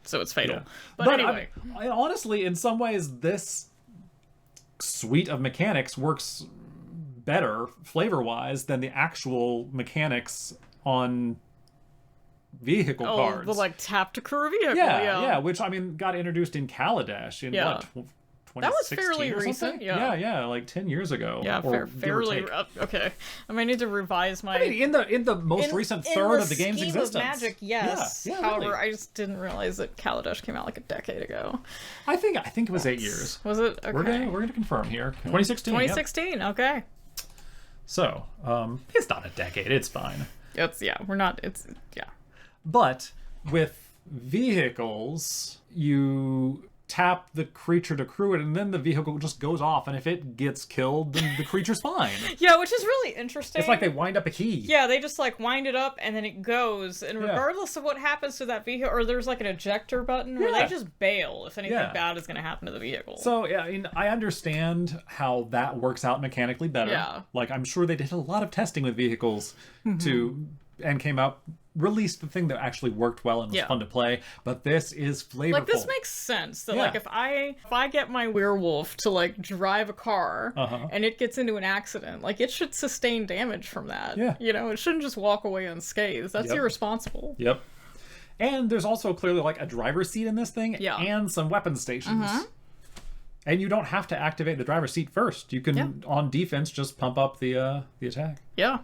so it's fatal. Yeah. But anyway. Honestly, in some ways, this suite of mechanics works better, flavor-wise, than the actual mechanics on vehicle cards. The, like, tap to crew a vehicle. Yeah, which, I mean, got introduced in Kaladesh in, what, 2016 that was fairly or recent. something? Yeah, like 10 years ago. Yeah, fairly. Okay, I might need to revise my. I mean, in the most recent third of the game's existence. Of Magic, yes. Yeah, However, really. I just didn't realize that Kaladesh came out like a decade ago. I think it was 8 years. Was it? Okay. We're gonna confirm here. 2016. 2016. Yep. Okay. So, it's not a decade. It's fine. We're not. But with vehicles, you tap the creature to crew it, and then the vehicle just goes off, and if it gets killed, then the creature's fine. Yeah, which is really interesting. It's like they wind up a key. Yeah, they just like wind it up, and then it goes, and regardless of what happens to that vehicle, or there's like an ejector button, where they just bail if anything bad is going to happen to the vehicle. So, yeah, I mean, I understand how that works out mechanically better. Yeah. Like, I'm sure they did a lot of testing with vehicles and came out, released the thing that actually worked well and was fun to play, but this is flavorful. Like, this makes sense. That like, if I get my werewolf to like drive a car and it gets into an accident, like, it should sustain damage from that. Yeah. You know, it shouldn't just walk away unscathed. That's irresponsible. Yep. And there's also clearly like a driver's seat in this thing and some weapon stations. And you don't have to activate the driver's seat first. You can, on defense, just pump up the attack. Yeah.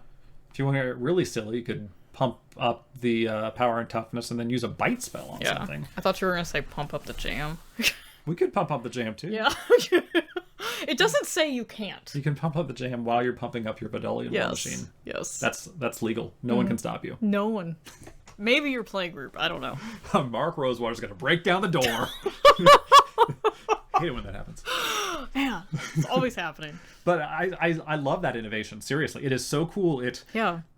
If you want to get really silly, you could pump up the power and toughness and then use a bite spell on something. I thought you were going to say pump up the jam. We could pump up the jam, too. Yeah. It doesn't say you can't. You can pump up the jam while you're pumping up your Vodalian war machine. Yes. That's legal. No one can stop you. No one. Maybe your play group. I don't know. Mark Rosewater's going to break down the door. I hate it when that happens. Yeah, it's always happening. But I love that innovation. Seriously, it is so cool.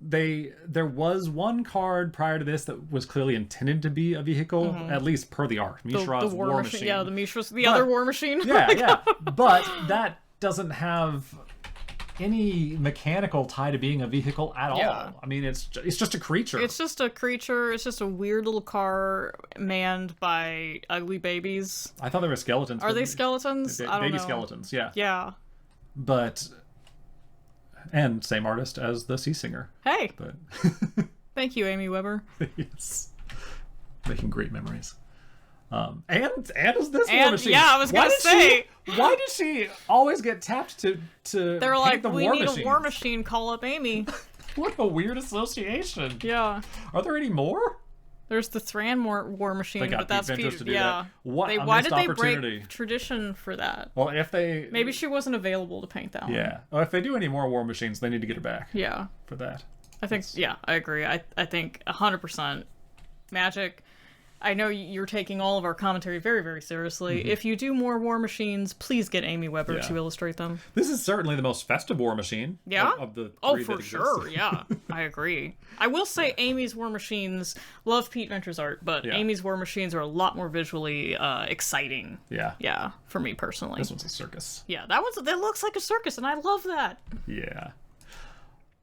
There was one card prior to this that was clearly intended to be a vehicle, at least per the art. Mishra's war machine. Yeah, the Mishra's other war machine. Yeah. But that doesn't have any mechanical tie to being a vehicle at all. I mean, it's just a creature. It's just a creature. It's just a weird little car manned by ugly babies. I thought they were skeletons. Are they skeletons? I don't know. Baby skeletons, yeah. Yeah. But, and same artist as the Sea Singer. Hey. But thank you, Amy Weber. Yes. Making great memories. And is this war machine? Yeah, I was gonna say. Why did she always get tapped to They're like, we need a war machine, call up Amy. What a weird association. Yeah. Are there any more? There's the Thran war machine, they got but that's Adventures to do that. Why did they break tradition for that? Well, if they maybe she wasn't available to paint that one. Yeah. Well, if they do any more war machines, they need to get her back. Yeah. For that. I think I agree. I think 100% Magic. I know you're taking all of our commentary very, very seriously. If you do more war machines, please get Amy Weber to illustrate them. This is certainly the most festive war machine. Yeah? Of the three for that sure. Yeah, I agree. I will say Amy's war machines, love Pete Venture's art, but Amy's war machines are a lot more visually exciting. Yeah. Yeah, for me personally. This one's a circus. Yeah, that looks like a circus, and I love that. Yeah.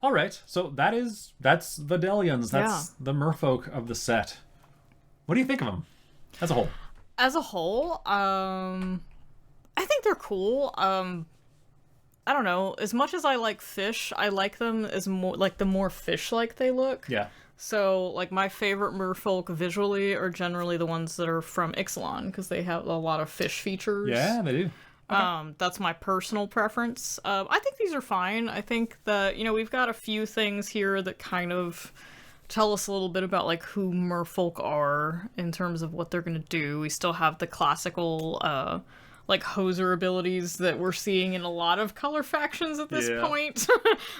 All right, so that's Vodalians. That's the merfolk of the set. What do you think of them as a whole? As a whole, I think they're cool. I don't know. As much as I like fish, I like them as more like the more fish-like they look. Yeah. So, like, my favorite merfolk visually are generally the ones that are from Ixalan because they have a lot of fish features. Yeah, they do. Okay. That's my personal preference. I think these are fine. I think that, we've got a few things here that kind of tell us a little bit about like who merfolk are in terms of what they're gonna do. We still have the classical like hoser abilities that we're seeing in a lot of color factions at this point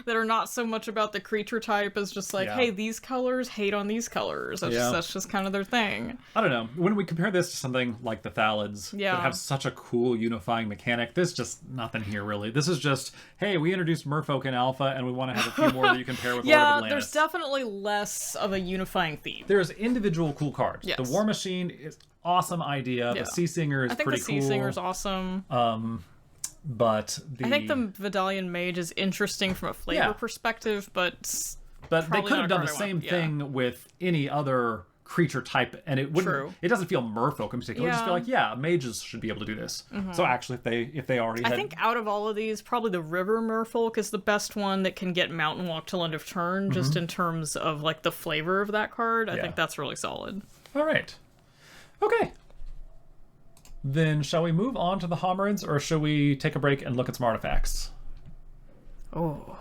that are not so much about the creature type as just like, hey, these colors hate on these colors. That's just kind of their thing. I don't know. When we compare this to something like the Thalids that have such a cool unifying mechanic, there's just nothing here really. This is just, hey, we introduced merfolk in alpha and we want to have a few more that you can pair with Lord of Atlantis. There's definitely less of a unifying theme. There's individual cool cards. Yes. The War Machine is awesome idea. The Sea Singer is pretty cool. I think the Sea Singer's awesome. But I think the Vodalian Mage is interesting from a flavor perspective, but they could have done the same thing with any other creature type, and it wouldn't. True. It doesn't feel merfolk in particular. It just feel like mages should be able to do this. So actually, if they already, I think out of all of these, probably the river merfolk is the best one that can get mountain walk till end of turn, just in terms of like the flavor of that card. I think that's really solid. All right. Okay. Then shall we move on to the Homarids, or should we take a break and look at some artifacts? Oh,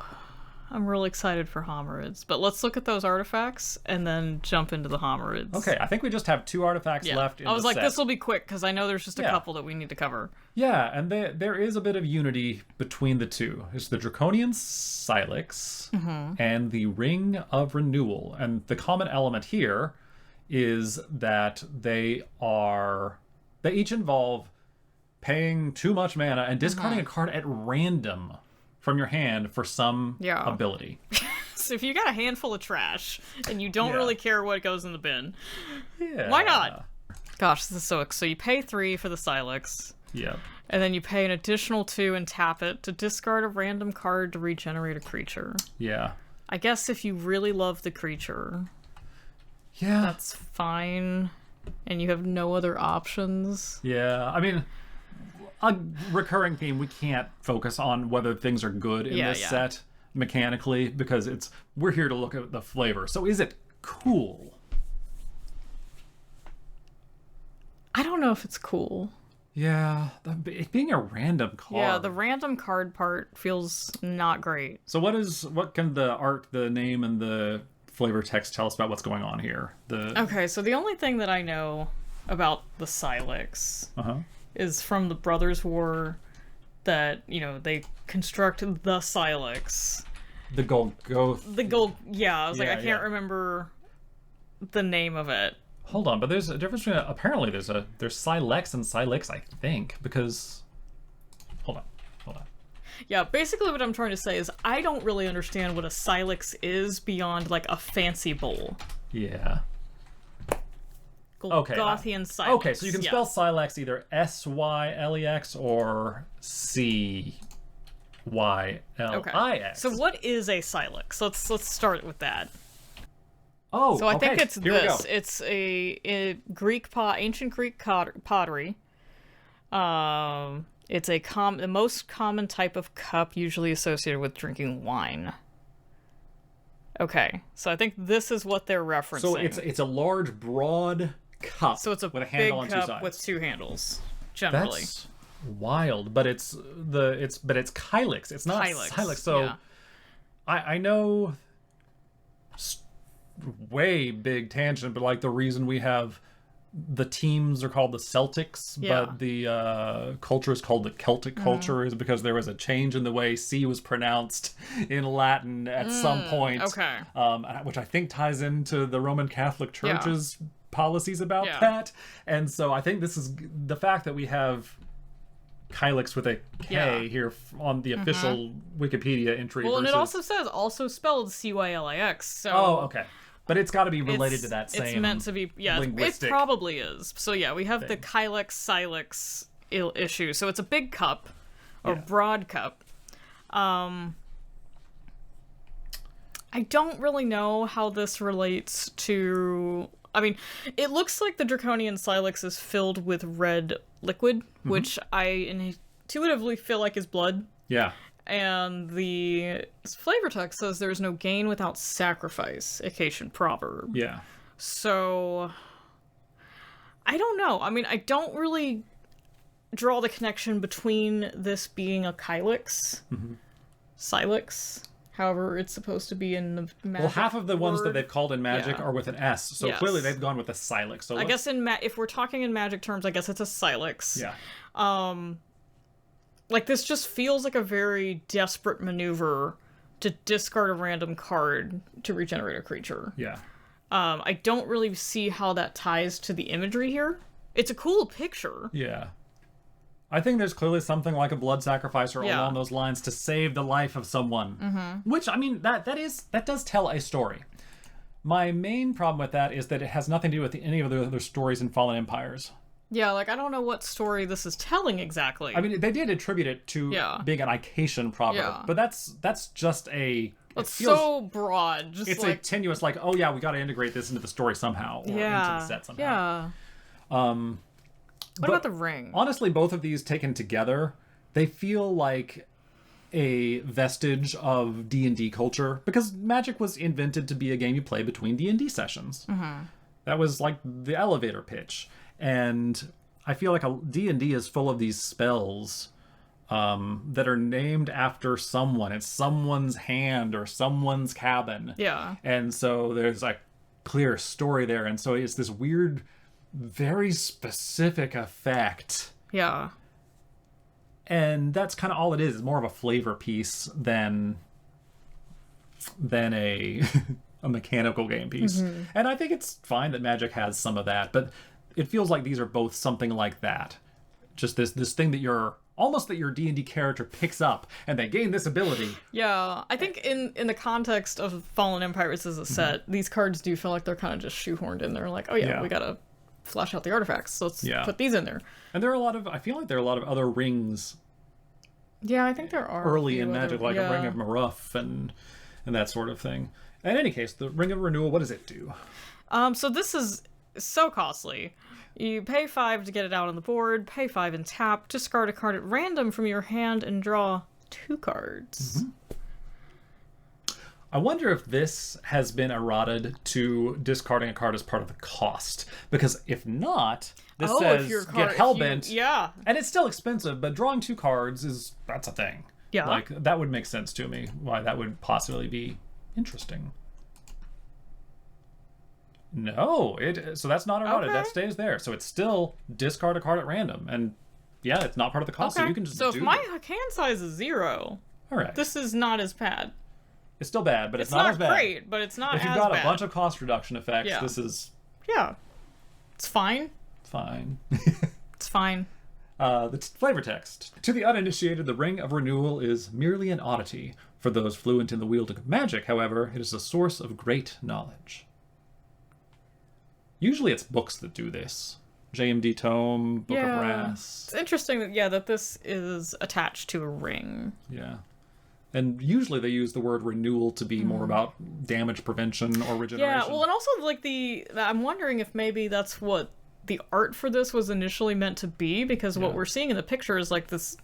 I'm really excited for Homarids, but let's look at those artifacts and then jump into the Homarids. Okay, I think we just have 2 artifacts left in the I was like, set. this will be quick, because I know there's just a couple that we need to cover. Yeah, and there is a bit of unity between the two. It's the Draconian Silex and the Ring of Renewal. And the common element here is that they each involve paying too much mana and discarding a card at random from your hand for some ability. So if you got a handful of trash and you don't really care what goes in the bin, why not? Gosh, this is so you pay 3 for the Silex. Yeah. And then you pay an additional 2 and tap it to discard a random card to regenerate a creature. Yeah. I guess if you really love the creature, that's fine. And you have no other options. Yeah, I mean, a recurring theme, we can't focus on whether things are good in this set mechanically, because we're here to look at the flavor. So is it cool? I don't know if it's cool. Yeah, it being a random card. Yeah, the random card part feels not great. So what can the art, the name, and the flavor text tell us about what's going on here? Okay, so the only thing that I know about the Silex is from the Brothers' War that, they construct the Silex. The Golgoth. I was I can't remember the name of it. Hold on, but there's a difference between, apparently there's Silex and Silex, I think, because, hold on. Yeah, basically what I'm trying to say is I don't really understand what a Silex is beyond, like, a fancy bowl. Yeah. Golgothian Silex. Okay, so you can spell Silex either S-Y-L-E-X or C-Y-L-I-X. Okay. So what is a Silex? Let's start with that. Oh, so I okay. think it's Here we go. It's a ancient Greek pottery. It's the most common type of cup usually associated with drinking wine. Okay, so I think this is what they're referencing. So it's a large, broad cup. So it's a with a big handle on 2 cup sides. with 2 handles, generally. That's wild, but it's Kylix. It's not Silex. So I know. Way big tangent, but like the reason we have the teams are called the Celtics, but the culture is called the Celtic culture is because there was a change in the way C was pronounced in Latin at some point. Okay. Which I think ties into the Roman Catholic Church's policies about that. And so I think this is the fact that we have Kylix with a K here on the official Wikipedia entry. Well, and it also says spelled Cylix. So okay. But it's got to be related to that same. It's meant to be, linguistic. It probably is. So we have the Kylix Silex issue. So it's a big cup, or broad cup. I don't really know how this relates to. I mean, it looks like the Draconian Silex is filled with red liquid, which I intuitively feel like is blood. Yeah. And the flavor text says there's no gain without sacrifice, Acacian proverb. Yeah. So, I don't know. I mean, I don't really draw the connection between this being a Kylix, Silex, however it's supposed to be in the Magic. Well, half of the word. Ones that they've called in Magic are with an S, so clearly they've gone with a Silex. So I guess if we're talking in Magic terms, I guess it's a Silex. Yeah. Like, this just feels like a very desperate maneuver to discard a random card to regenerate a creature. Yeah. I don't really see how that ties to the imagery here. It's a cool picture. Yeah. I think there's clearly something like a blood sacrifice or along those lines to save the life of someone. Which, I mean, that does tell a story. My main problem with that is that it has nothing to do with any of the other stories in Fallen Empires. Yeah, like, I don't know what story this is telling exactly. I mean, they did attribute it to being an Icacian proverb, but that's just a It's so broad. Just it's like... a tenuous, like, oh yeah, we got to integrate this into the story somehow, or into the set somehow. Yeah. What about the ring? Honestly, both of these taken together, they feel like a vestige of D&D culture, because Magic was invented to be a game you play between D&D sessions. Mm-hmm. That was like the elevator pitch. And I feel like D&D is full of these spells that are named after someone. It's someone's hand or someone's cabin. Yeah. And so there's a clear story there. And so it's this weird, very specific effect. Yeah. And that's kind of all it is. It's more of a flavor piece than a a mechanical game piece. Mm-hmm. And I think it's fine that Magic has some of that, but it feels like these are both something like that. Just this thing that your D&D character picks up, and they gain this ability. Yeah, I think in the context of Fallen Empires as a set, these cards do feel like they're kind of just shoehorned in there. Like, oh yeah, we gotta flesh out the artifacts, so let's put these in there. And I feel like there are a lot of other rings. Yeah, I think there are early in Magic, like a Ring of Maruf and that sort of thing. In any case, the Ring of Renewal, what does it do? So this is so costly. You pay 5 to get it out on the board, pay 5 and tap, discard a card at random from your hand, and draw 2 cards. Mm-hmm. I wonder if this has been eroded to discarding a card as part of the cost. Because if not, this says get hellbent. Yeah. And it's still expensive, but drawing 2 cards that's a thing. Yeah. Like, that would make sense to me, why that would possibly be interesting. No, so that's not eroded. That stays there. So it's still discard a card at random. And yeah, it's not part of the cost, so you can just if my hand size is 0, all right, this is not as bad. It's still bad, but it's not as bad. It's not great, but it's not as bad. If you've got a bunch of cost reduction effects, this is... Yeah. It's fine. Fine. It's fine. The flavor text. To the uninitiated, the Ring of Renewal is merely an oddity. For those fluent in the wielding of magic, however, it is a source of great knowledge. Usually it's books that do this. JMD Tome, Book of Brass. It's interesting that this is attached to a ring. Yeah. And usually they use the word renewal to be more about damage prevention or regeneration. Yeah, well, and also, like, I'm wondering if maybe that's what the art for this was initially meant to be, because what we're seeing in the picture is, like, this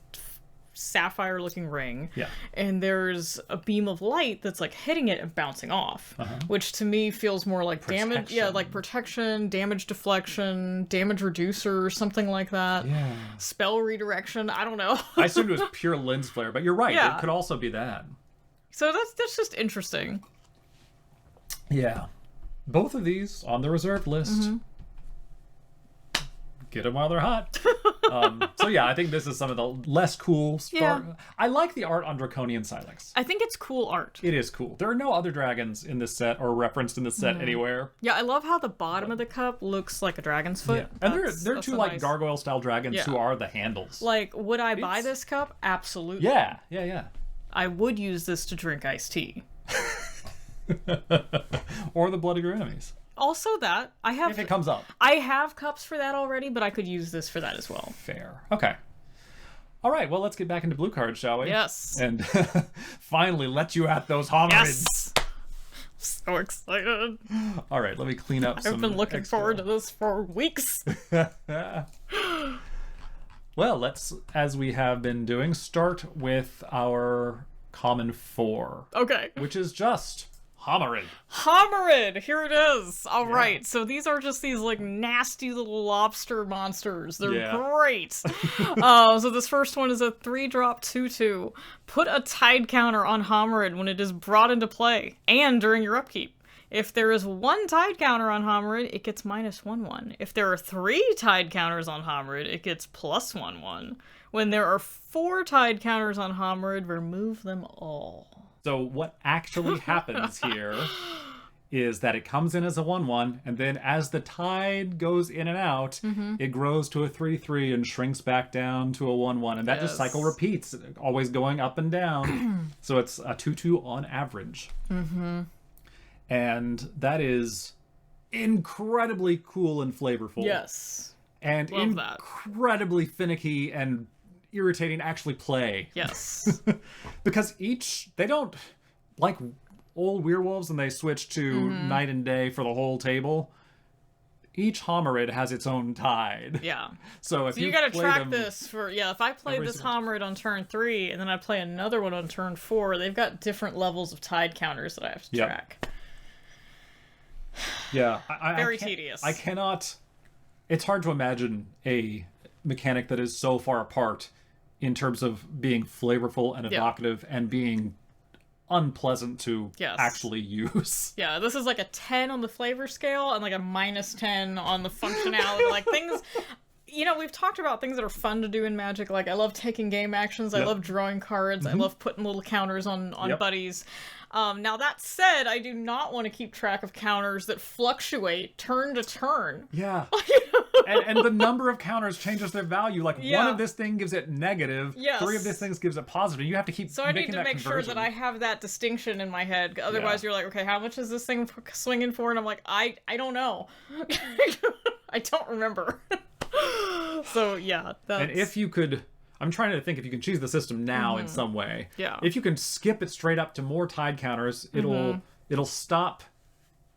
sapphire-looking ring. Yeah. And there's a beam of light that's, like, hitting it and bouncing off, which to me feels more like damage. Yeah, like protection, damage deflection, damage reducer, something like that. Yeah. Spell redirection, I don't know. I assumed it was pure lens flare, but you're right. Yeah. It could also be that. So that's just interesting. Yeah. Both of these on the reserved list. Mm-hmm. Get them while they're hot. So yeah, I think this is some of the less cool I like the art on Draconian Silex. I think it's cool art. It is cool. There are no other dragons in this set or referenced in the set anywhere. Yeah, I love how the bottom of the cup looks like a dragon's foot. Yeah. And they're two like gargoyle style dragons who are the handles. Like, would I buy this cup? Absolutely. Yeah. I would use this to drink iced tea. Or the blood of your enemies. Also that, if it comes up. I have cups for that already, but I could use this for that as well. Fair. Okay. All right, well, let's get back into blue cards, shall we? Yes. And finally let you at those Homarids. Yes! So excited. All right, let me clean up some I've been looking forward to this for weeks. Well, let's, as we have been doing, start with our common 4. Okay. Which is just... Homarid! Here it is! Alright, so these are just these, like, nasty little lobster monsters. They're great! So this first one is a 3-drop 2/2. Put a tide counter on Homarid when it is brought into play, and during your upkeep. If there is 1 tide counter on Homarid, it gets -1/1. If there are 3 tide counters on Homarid, it gets +1/1. When there are 4 tide counters on Homarids, remove them all. So what actually happens here is that it comes in as a 1/1, and then as the tide goes in and out, it grows to a 3/3 and shrinks back down to a 1/1, and that just cycle repeats, always going up and down. So it's a 2/2 on average. And that is incredibly cool and flavorful. Yes. And incredibly finicky and irritating to actually play. Yes. Because like old werewolves and they switch to night and day for the whole table, each Homarid has its own tide. Yeah. So if you gotta track this for, if I play this Homarid on turn 3 and then I play another one on turn 4, they've got different levels of tide counters that I have to track. Yeah. Very tedious. I cannot... It's hard to imagine a mechanic that is so far apart in terms of being flavorful and evocative and being unpleasant to actually use. Yeah, this is like a 10 on the flavor scale and like a -10 on the functionality. Like things, we've talked about things that are fun to do in Magic. Like I love taking game actions. I love drawing cards. I love putting little counters on buddies. Now that said, I do not want to keep track of counters that fluctuate turn to turn. Yeah. and the number of counters changes their value. Like one of this thing gives it negative, 3 of this things gives it positive. You have to keep I need to make sure that I have that distinction in my head. Otherwise you're like, okay, how much is this thing swinging for? And I'm like, I don't know. I don't remember. So yeah. And if you could... I'm trying to think if you can cheese the system now in some way. Yeah. If you can skip it straight up to more tide counters, it'll stop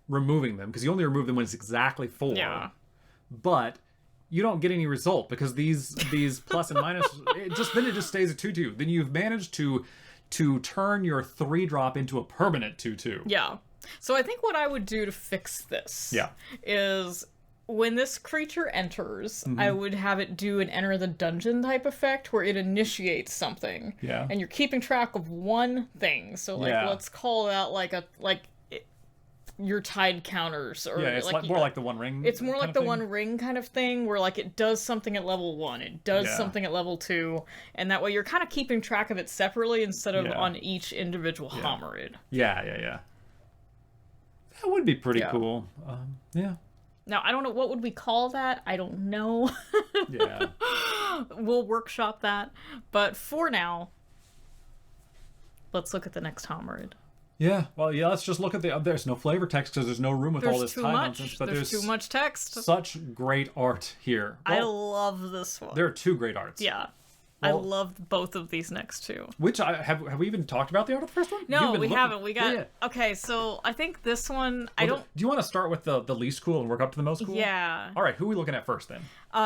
removing them, because you only remove them when it's exactly 4. Yeah. But you don't get any result, because these plus and minus, it just stays a 2/2. Then you've managed to turn your 3-drop into a permanent 2/2. Yeah. So I think what I would do to fix this is... when this creature enters, I would have it do an enter the dungeon type effect where it initiates something. Yeah. And you're keeping track of one thing. So let's call that your tide counters, or it's more like the One Ring. It's more like the One Ring kind of thing, where like it does something at level 1, it does something at level 2, and that way you're kind of keeping track of it separately instead of on each individual Homarid. Yeah. That would be pretty cool. Yeah. Now, I don't know, what would we call that? I don't know. Yeah. We'll workshop that. But for now, let's look at the next Homarid. Yeah, well, let's just look at there's no flavor text because there's no room with all this time nonsense. But there's too much text. Such great art here. Well, I love this one. There are 2 great arts. Yeah. I love both of these next 2. Which, have we even talked about the art of the first one? No, we haven't. We got... Okay, so I think this one... Do you want to start with the least cool and work up to the most cool? Yeah. All right, who are we looking at first, then?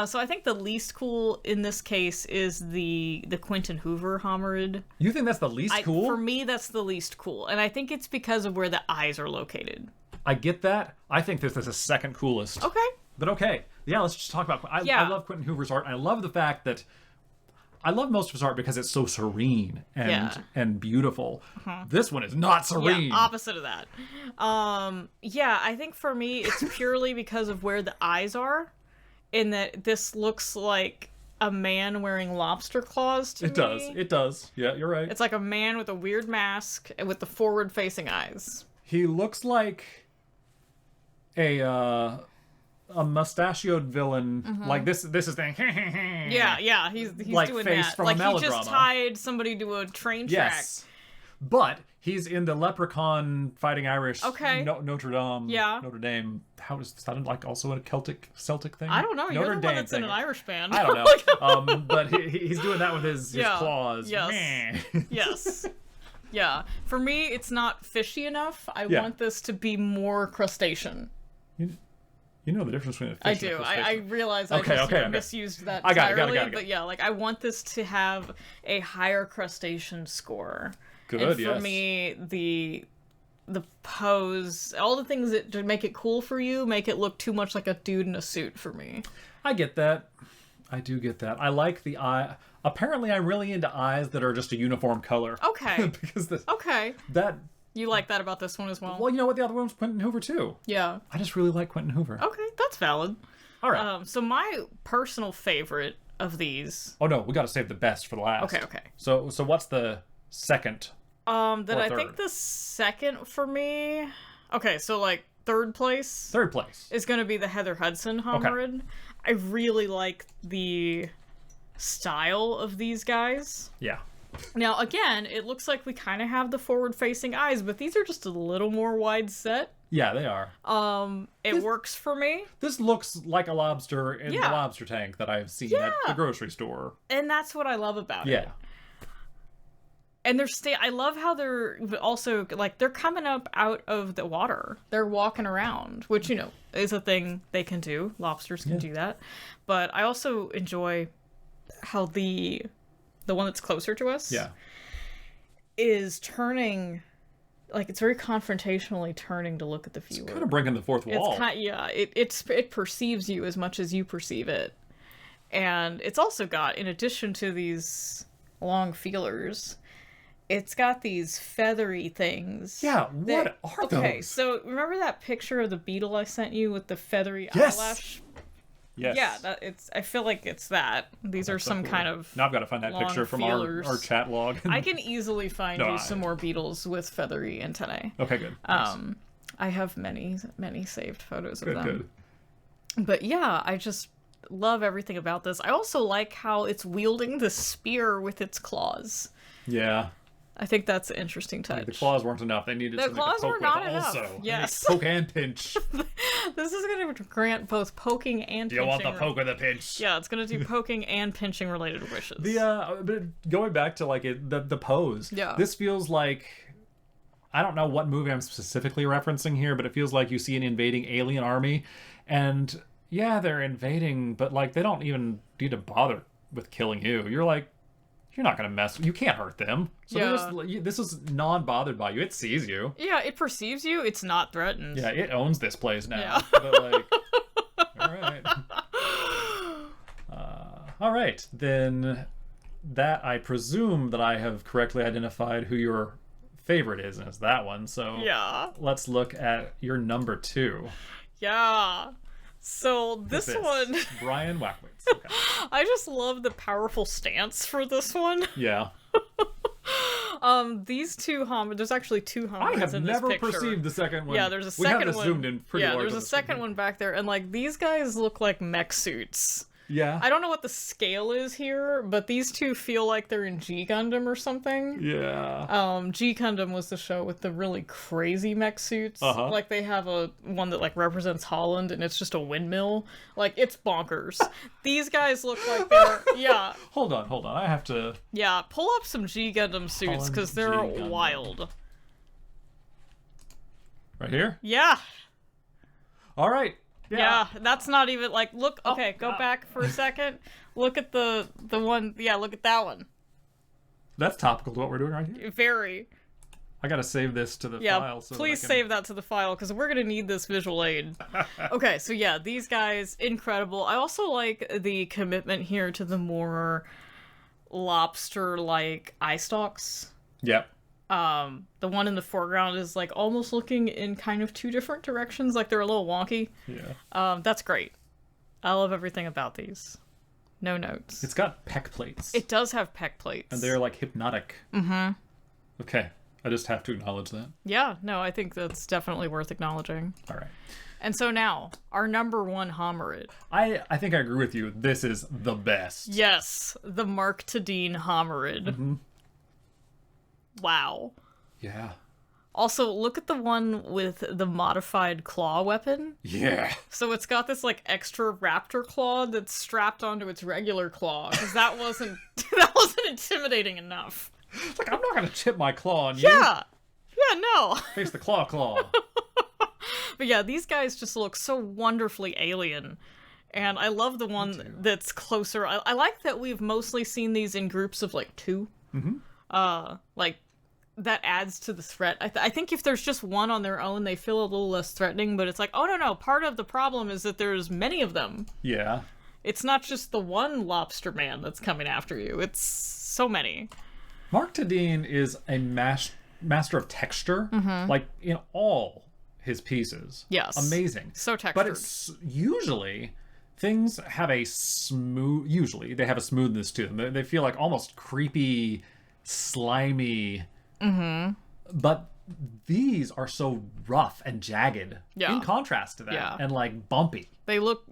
So I think the least cool in this case is the Quentin Hoover Homarid. You think that's the least cool? For me, that's the least cool. And I think it's because of where the eyes are located. I get that. I think this is the second coolest. Okay. But okay. Yeah, let's just talk about... I love Quentin Hoover's art. I love the fact that... I love most of his art because it's so serene and beautiful. This one is not serene. Yeah, opposite of that. I think for me, it's purely because of where the eyes are, in that this looks like a man wearing lobster claws to me. It does. Yeah, you're right. It's like a man with a weird mask and with the forward-facing eyes. He looks like a mustachioed villain, like this is the he's like doing face that. from Like a melodrama. He just tied somebody to a train track. Yes, but he's in the Leprechaun Fighting Irish. Okay. Notre Dame. Yeah. Notre Dame. How does that like also a Celtic thing? I don't know. You're Notre the Dame one that's thing. in an Irish band. I don't know. But he's doing that with his claws. Yes. Yes. Yeah. For me, it's not fishy enough. I want this to be more crustacean. You know the difference between a fish I and do. a crustacean. I realize I just misused that entirely. But yeah, like I want this to have a higher crustacean score. Good, and for me, the pose, all the things that to make it cool for you, make it look too much like a dude in a suit for me. I get that. I do get that. I like the eye. Apparently, I'm really into eyes that are just a uniform color. Okay. Because that. You like that about this one as well? Well, you know what? The other one was Quentin Hoover, too. Yeah. I just really like Quentin Hoover. Okay, that's valid. All right. So my personal favorite of these... Oh, no. We got to save the best for the last. Okay. So what's the second I think the second for me... Okay, so, like, third place... Third place. Is going to be the Heather Hudson Homarid. Okay. I really like the style of these guys. Yeah. Now, again, it looks like we kind of have the forward-facing eyes, but these are just a little more wide set. Yeah, they are. It works for me. This looks like a lobster in the lobster tank that I've seen at the grocery store. And that's what I love about it. Yeah. And I love how they're also, like, they're coming up out of the water. They're walking around, which, you know, is a thing they can do. Lobsters can do that. But I also enjoy how the one that's closer to us is turning, like, it's very confrontationally turning to look at the viewer. It's kind of breaking the fourth wall. It perceives you as much as you perceive it. And it's also got, in addition to these long feelers, it's got these feathery things. Yeah, what are those? Okay, so remember that picture of the beetle I sent you with the feathery eyelash? Yes. Yeah, I feel like it's that. These are some kind of Now I've got to find that picture from our chat log. I can easily find you some more beetles with feathery antennae. Okay, good. Nice. I have many saved photos of them. Good. But yeah, I just love everything about this. I also like how it's wielding the spear with its claws. Yeah. I think that's an interesting touch. Like, the claws weren't enough. They needed something to poke with also. Yes. Poke and pinch. This is going to grant both poking and pinching. You want the poke or the pinch? Yeah, it's going to do poking and pinching related wishes. But going back to like the pose. Yeah. This feels like, I don't know what movie I'm specifically referencing here, but it feels like you see an invading alien army, and yeah, they're invading, but like they don't even need to bother with killing you. You're like, you're not going to mess. You can't hurt them. So this is non-bothered by you. It sees you. Yeah, it perceives you. It's not threatened. Yeah, it owns this place now. Yeah. But like, all right. All right. Then that, I presume that I have correctly identified who your favorite is, and it's that one. So yeah, let's look at your number 2. Yeah. So this one, Brian Wackwitz. Okay. I just love the powerful stance for this one. Yeah. These two hominids. There's actually 2 hominids I have in never this picture. perceived the second one. Yeah, there's a second one. We have this zoomed in pretty large. Yeah, there's a second one back there, and like these guys look like mech suits. Yeah. I don't know what the scale is here, but these two feel like they're in G Gundam or something. Yeah. G Gundam was the show with the really crazy mech suits. Like they have one that like represents Holland, and it's just a windmill. Like it's bonkers. These guys look like they're Hold on. I have to. Yeah, pull up some G Gundam suits because they're wild. Right here. Yeah. All right. Yeah, that's not even like look. Okay, go back for a second. Look at the one. Yeah, look at that one. That's topical to what we're doing right here. Very. I gotta save this to the file. So please save that to the file because we're gonna need this visual aid. Okay, so yeah, these guys incredible. I also like the commitment here to the more lobster-like eye stalks. Yep. The one in the foreground is like almost looking in kind of 2 different directions, like they're a little wonky. Yeah. That's great. I love everything about these. No notes. It's got pec plates. It does have pec plates. And they're like hypnotic. Mm-hmm. Okay. I just have to acknowledge that. Yeah, no, I think that's definitely worth acknowledging. All right. And so now, our number 1 Homarid. I think I agree with you. This is the best. Yes, the Mark Tadine Homarid. Mm-hmm. Wow. Yeah. Also, look at the one with the modified claw weapon. Yeah. So it's got this like extra raptor claw that's strapped onto its regular claw because that wasn't intimidating enough. It's like, I'm not gonna chip my claw on you. Yeah, no. Face the claw. But yeah, these guys just look so wonderfully alien. And I love the one that's closer. I like that we've mostly seen these in groups of like 2. Mm-hmm. Like that adds to the threat. I think if there's just one on their own, they feel a little less threatening, but it's like, oh no, part of the problem is that there's many of them. Yeah. It's not just the one lobster man that's coming after you. It's so many. Mark Tadine is a master of texture, like in all his pieces. Yes. Amazing. So textured. But it's usually things have a they have a smoothness to them. They feel like almost creepy, slimy. But these are so rough and jagged in contrast to that, and like bumpy. They look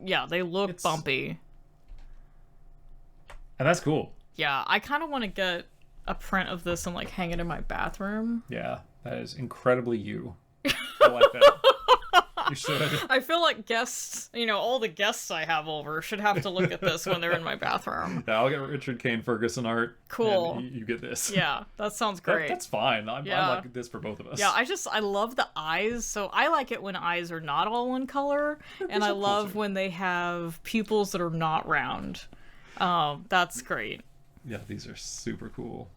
bumpy. And that's cool. Yeah, I kind of want to get a print of this and like hang it in my bathroom. Yeah, that is incredibly you. I like that. You should. I feel like guests, all the guests I have over should have to look at this when they're in my bathroom. Yeah, I'll get Richard Kane Ferguson art. Cool. And you get this. Yeah, that sounds great. That's fine. I like this for both of us. Yeah, I love the eyes. So I like it when eyes are not all one color, and I love when they have pupils that are not round. That's great. Yeah, these are super cool.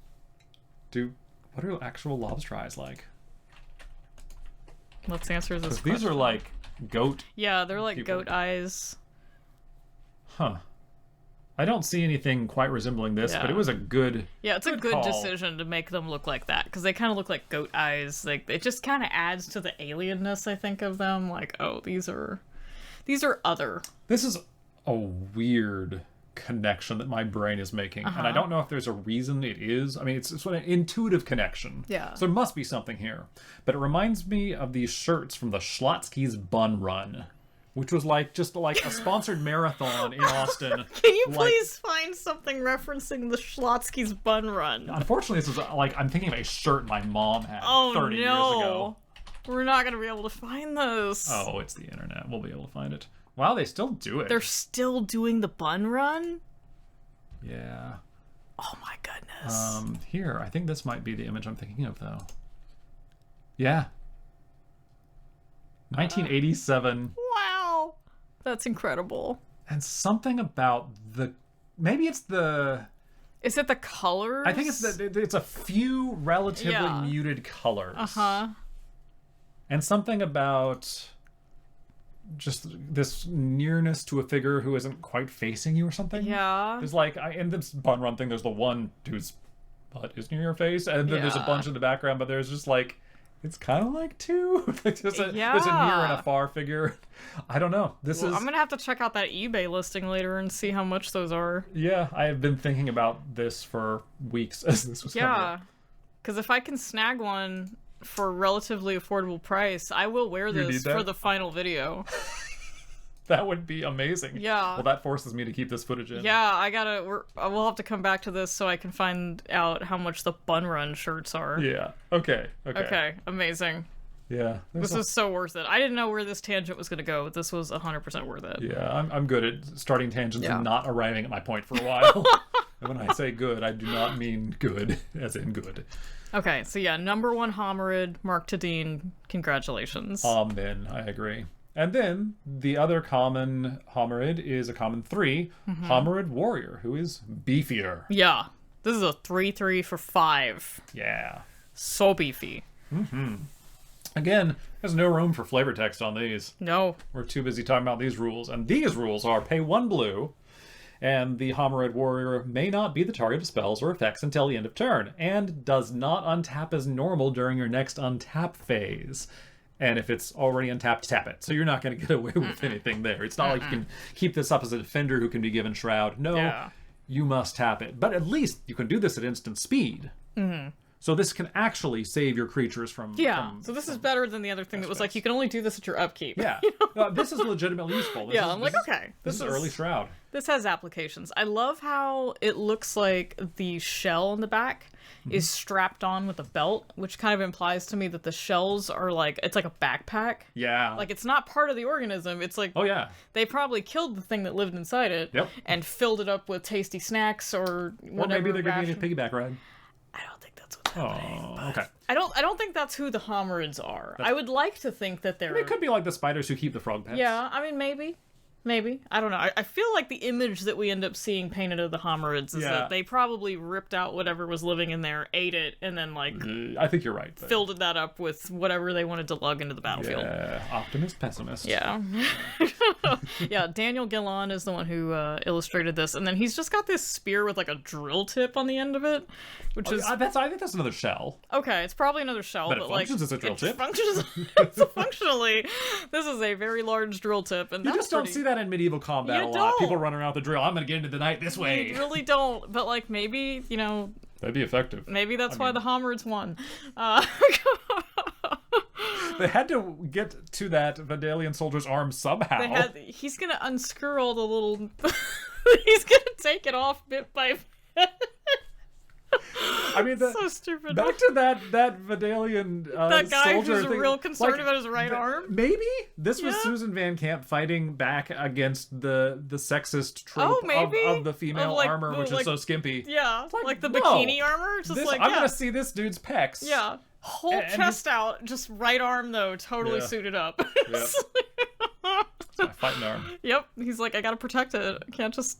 What are actual lobster eyes like? Let's answer this question. These are like goat. Yeah, they're like goat eyes. Huh. I don't see anything quite resembling this, but it was a good. Yeah, it's a good call. decision to make them look like that, because they kind of look like goat eyes. Like, it just kind of adds to the alienness, I think, of them. Like, oh, these are other. This is a weird connection that my brain is making, and I don't know if there's a reason it is. I mean, it's an intuitive connection. Yeah. So there must be something here. But it reminds me of these shirts from the Schlotsky's Bun Run, which was just a sponsored marathon in Austin. Can you please find something referencing the Schlotsky's Bun Run? Unfortunately, this is I'm thinking of a shirt my mom had 30 years ago. We're not going to be able to find this. Oh, it's the internet. We'll be able to find it. Wow, they still do it. They're still doing the Bun Run? Yeah. Oh my goodness. Here, I think this might be the image I'm thinking of, though. Yeah. 1987. Wow. That's incredible. And something about maybe it's the... Is it the colors? I think it's a few relatively muted colors. Uh-huh. And something about just this nearness to a figure who isn't quite facing you or something. Yeah. There's in this Bun Run thing, there's the one whose butt is near your face, and then there's a bunch in the background, but there's just it's kind of like two. There's a near and a far figure. I don't know. I'm going to have to check out that eBay listing later and see how much those are. Yeah, I have been thinking about this for weeks as this was coming up. Yeah, because if I can snag one for a relatively affordable price, I will wear this for the final video. That would be amazing. Yeah. Well, that forces me to keep this footage in. Yeah, we'll have to come back to this so I can find out how much the Bun Run shirts are. Yeah. Okay. Okay, amazing. Yeah. This is so worth it. I didn't know where this tangent was going to go, but this was 100% worth it. Yeah, I'm good at starting tangents and not arriving at my point for a while. And when I say good, I do not mean good, as in good. Okay, so yeah, number 1 Homarid, Mark Tadine, congratulations. Amen, I agree. And then the other common Homarid is a common 3, Homarid Warrior, who is beefier. Yeah, this is a 3/3 for 5. Yeah. So beefy. Again, there's no room for flavor text on these. No. We're too busy talking about these rules. And these rules are pay 1 blue, and the Homarid Warrior may not be the target of spells or effects until the end of turn, and does not untap as normal during your next untap phase. And if it's already untapped, tap it. So you're not going to get away with anything there. It's not like you can keep this up as a defender who can be given Shroud. No, you must tap it. But at least you can do this at instant speed. So this can actually save your creatures from... So this is better than the other thing that was you can only do this at your upkeep. Yeah. This is legitimately useful. This is early Shroud. This has applications. I love how it looks like the shell in the back is strapped on with a belt, which kind of implies to me that the shells are it's like a backpack. Yeah. It's not part of the organism. It's oh yeah, they probably killed the thing that lived inside it and filled it up with tasty snacks or whatever. Or maybe they're giving it a piggyback ride. I don't think that's what's happening. Okay. I don't think that's who the Homarids are. I would like to think that they're... It could be like the spiders who keep the frog pets. Yeah, I mean, maybe. I don't know. I feel like the image that we end up seeing painted of the Homarids is that they probably ripped out whatever was living in there, ate it, and then I think you're right. Filled that up with whatever they wanted to lug into the battlefield. Yeah, optimist, pessimist. Yeah. Yeah, Daniel Gillan is the one who illustrated this, and then he's just got this spear with a drill tip on the end of it, which is... I think that's another shell. Okay, it's probably another shell, but it functions as a drill tip. Functions functionally. This is a very large drill tip, and you just don't see that in medieval combat a lot. People running around with the drill. I'm going to get into the night this way. You really don't, but maybe, that'd be effective. Maybe that's why the Homarids won. They had to get to that Vodalian soldier's arm somehow. He's going to unscrew all the little... He's going to take it off bit by bit. I mean, so stupid. Back to that Vodalian that guy soldier who's thing, real concerned about his right arm. Maybe this was Susan Van Camp fighting back against the sexist trope of the female armor, which is so skimpy. Yeah, like the bikini armor. I'm gonna see this dude's pecs. Yeah, whole chest out, just right arm though, totally suited up. Yep. It's my fighting arm. Yep, he's like, I gotta protect it. I can't just.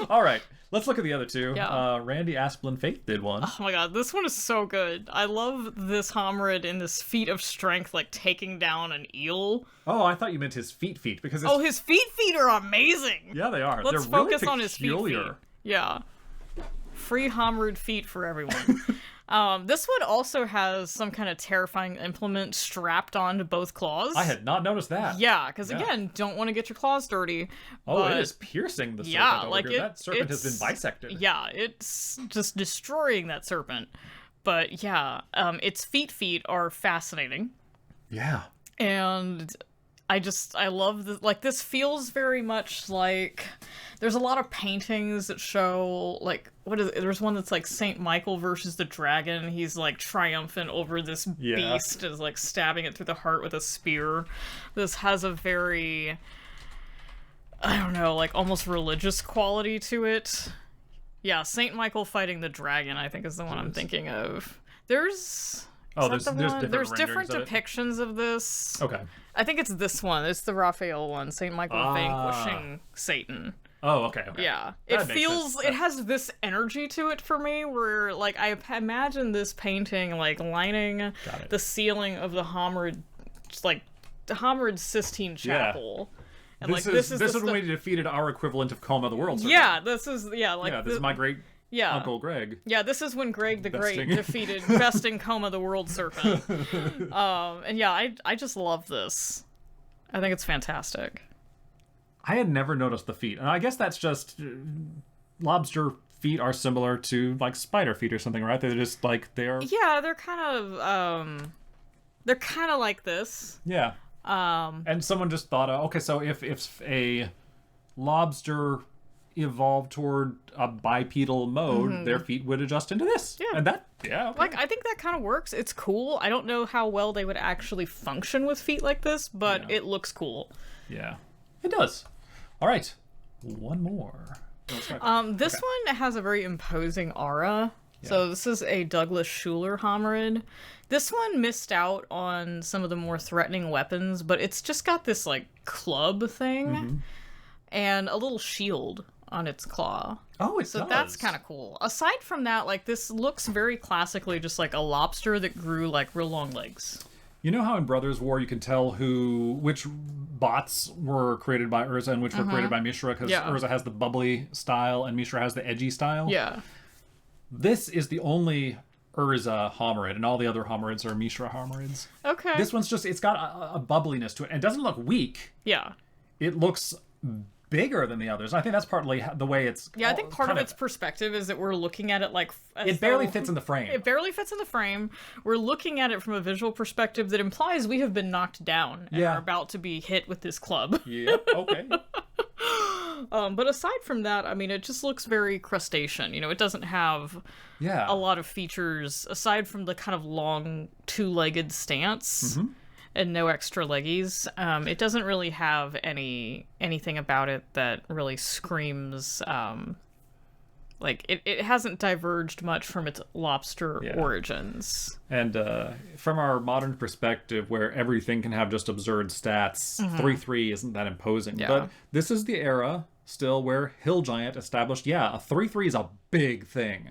All right. Let's look at the other two. Yeah. Randy Asplin Faith did one. Oh my god, this one is so good. I love this Homarid in this feat of strength, like taking down an eel. Oh, I thought you meant his feet because his feet are amazing. Yeah, they are. Let's They're focus really on his feet. Yeah. Free Homarid feet for everyone. This one also has some kind of terrifying implement strapped onto both claws. I had not noticed that. Yeah, because again, don't want to get your claws dirty. Oh, it is piercing the serpent over here. That serpent has been bisected. Yeah, it's just destroying that serpent. But yeah, its feet are fascinating. Yeah. And I love this. Like, this feels very much like there's a lot of paintings that show, like, there's one that's like Saint Michael versus the dragon. He's like triumphant over this beast, is like stabbing it through the heart with a spear. This has a very, I don't know, like almost religious quality to it. Yeah, Saint Michael fighting the dragon, I think, is the one I'm thinking of. There's different depictions of this. Okay. I think it's this one. It's the Raphael one. Saint Michael vanquishing Satan. Oh, okay. Yeah. It has this energy to it for me where, like, I imagine this painting, like, lining the ceiling of the Homarid, like, the Homarid Sistine Chapel. And, this is when we defeated our equivalent of Coma the World Serpent. Yeah, this is my great... Uncle Greg. Yeah, this is when Greg the Great defeated besting Coma the World Serpent. And yeah, I just love this. I think it's fantastic. I had never noticed the feet, and I guess that's just lobster feet are similar to like spider feet or something, right? They're just like they're kind of like this. Yeah. And someone just thought, okay, so if a lobster evolved toward a bipedal mode, their feet would adjust into this. Yeah. And okay. Like, I think that kind of works. It's cool. I don't know how well they would actually function with feet like this, but it looks cool. Yeah. It does. All right. One more. This one has a very imposing aura. Yeah. So this is a Douglas Schuler Homarid. This one missed out on some of the more threatening weapons, but it's just got this, like, club thing and a little shield on its claw. Oh, it does. So that's kind of cool. Aside from that, like, this looks very classically just like a lobster that grew, like, real long legs. You know how in Brothers War you can tell which bots were created by Urza and which were created by Mishra, because Urza has the bubbly style and Mishra has the edgy style? Yeah. This is the only Urza Homarid, and all the other Homarids are Mishra Homarids. Okay. This one's just, it's got a bubbliness to it, and it doesn't look weak. Yeah. It looks bigger than the others. I think that's partly the way it's... Yeah, I think part of its perspective is that we're looking at it like... It barely fits in the frame. It barely fits in the frame. We're looking at it from a visual perspective that implies we have been knocked down and are about to be hit with this club. Yep, okay. But aside from that, I mean, it just looks very crustacean. You know, it doesn't have a lot of features, aside from the kind of long, two-legged stance. And no extra leggies. It doesn't really have anything about it that really screams, like, it hasn't diverged much from its lobster origins. And from our modern perspective, where everything can have just absurd stats, 3/3 isn't that imposing. Yeah. But this is the era still where Hill Giant established, a 3/3 is a big thing.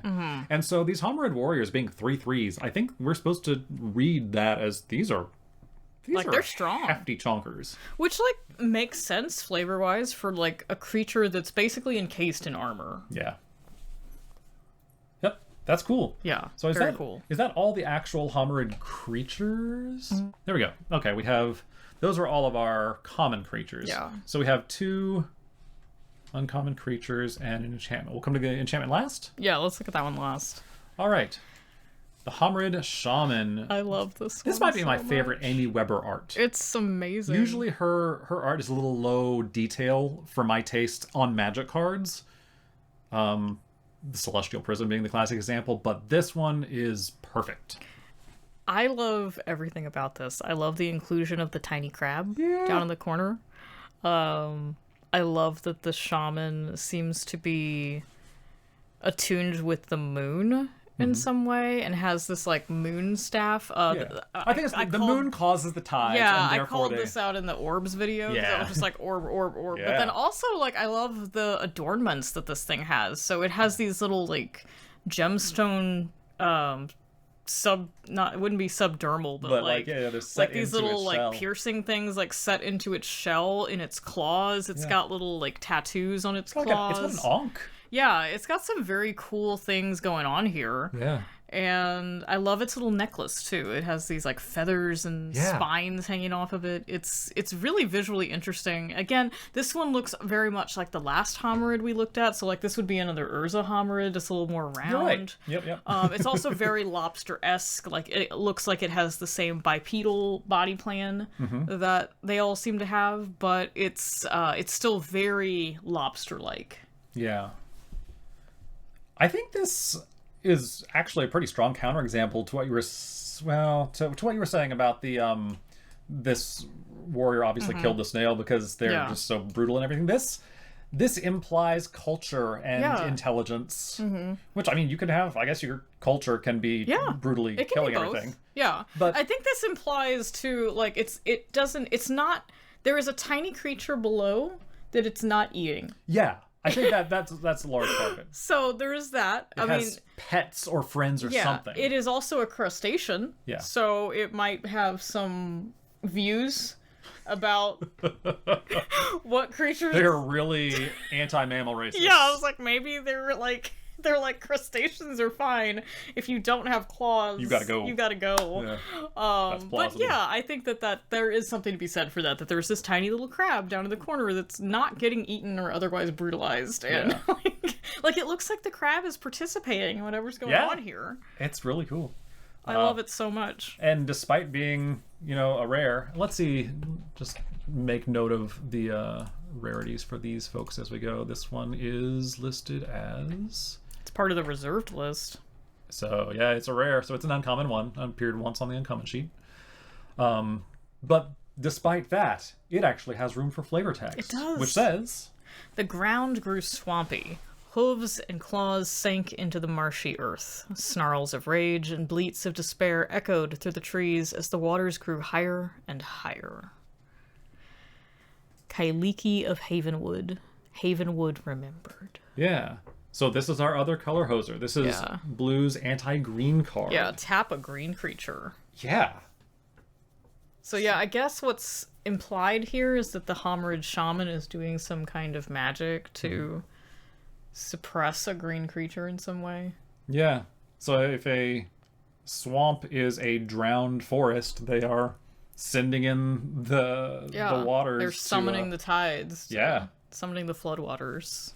And so these Homarid warriors being 3/3s, I think we're supposed to read that as these are they're strong, hefty chonkers, which like makes sense flavor wise for like a creature that's basically encased in armor. Yep, that's cool. Yeah, so very cool. Is that all the actual Homarid creatures? There we go. Okay, those are all of our common creatures. Yeah. So we have 2 uncommon creatures and an enchantment. We'll come to the enchantment last. Yeah, let's look at that one last. All right. The Homarid Shaman. I love this one. This might be my favorite Amy Weber art. It's amazing. Usually her art is a little low detail for my taste on magic cards. the Celestial Prison being the classic example, but this one is perfect. I love everything about this. I love the inclusion of the tiny crab down in the corner. I love that the shaman seems to be attuned with the moon in some way and has this like moon staff. I think the moon causes the tides. Yeah, and I called this out in the orbs video. Yeah. I was just like orb. Yeah. But then also like I love the adornments that this thing has. So it has these little like gemstone it wouldn't be subdermal, but like these little like piercing things like set into its shell in its claws. It's got little like tattoos on its claws. It's got an ankh. Yeah, it's got some very cool things going on here. Yeah. And I love its little necklace too. It has these like feathers and spines hanging off of it. It's really visually interesting. Again, this one looks very much like the last Homarid we looked at. So like this would be another Urza Homarid, just a little more round. You're right. Yep. It's also very lobster-esque. Like it looks like it has the same bipedal body plan that they all seem to have, but it's still very lobster-like. Yeah. I think this is actually a pretty strong counterexample to what you were to what you were saying about the this warrior obviously killed the snail because they're just so brutal and everything. This implies culture and intelligence, which I mean you could have. I guess your culture can be brutally killing everything. Yeah, but I think this implies too like it's not. There is a tiny creature below that it's not eating. Yeah. I think that's a large part of it. So there is that. It has pets or friends or something. It is also a crustacean. Yeah. So it might have some views about what creatures. They're really anti-mammal racist. Yeah, I was like, maybe they're like crustaceans are fine. If you don't have claws, you gotta go. Yeah. But yeah, I think that there is something to be said for that. That there's this tiny little crab down in the corner that's not getting eaten or otherwise brutalized, and like it looks like the crab is participating in whatever's going on here. It's really cool. I love it so much. And despite being, a rare, let's see, just make note of the rarities for these folks as we go. This one is listed as... It's part of the reserved list. So, yeah, it's a rare. So it's an uncommon one. Appeared once on the uncommon sheet. But despite that, it actually has room for flavor text. It does. Which says... The ground grew swampy. Hooves and claws sank into the marshy earth. Snarls of rage and bleats of despair echoed through the trees as the waters grew higher and higher. Kailiki of Havenwood. Havenwood remembered. Yeah. So this is our other color hoser. This is Blue's anti-green card. Yeah, tap a green creature. Yeah. So yeah, I guess what's implied here is that the Homarid shaman is doing some kind of magic to suppress a green creature in some way. Yeah. So if a swamp is a drowned forest, they are sending in the waters. They're summoning the tides. Summoning the floodwaters.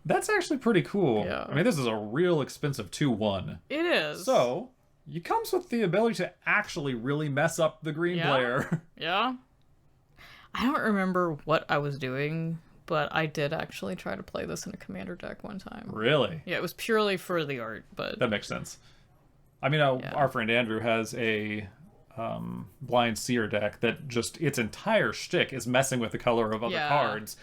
That's actually pretty cool. Yeah. I mean, this is a real expensive 2/1. It is. So, it comes with the ability to actually really mess up the green player. Yeah. I don't remember what I was doing, but I did actually try to play this in a commander deck one time. Really? Yeah, it was purely for the art, but... That makes sense. I mean, our friend Andrew has a blind seer deck that just, its entire shtick is messing with the color of other cards.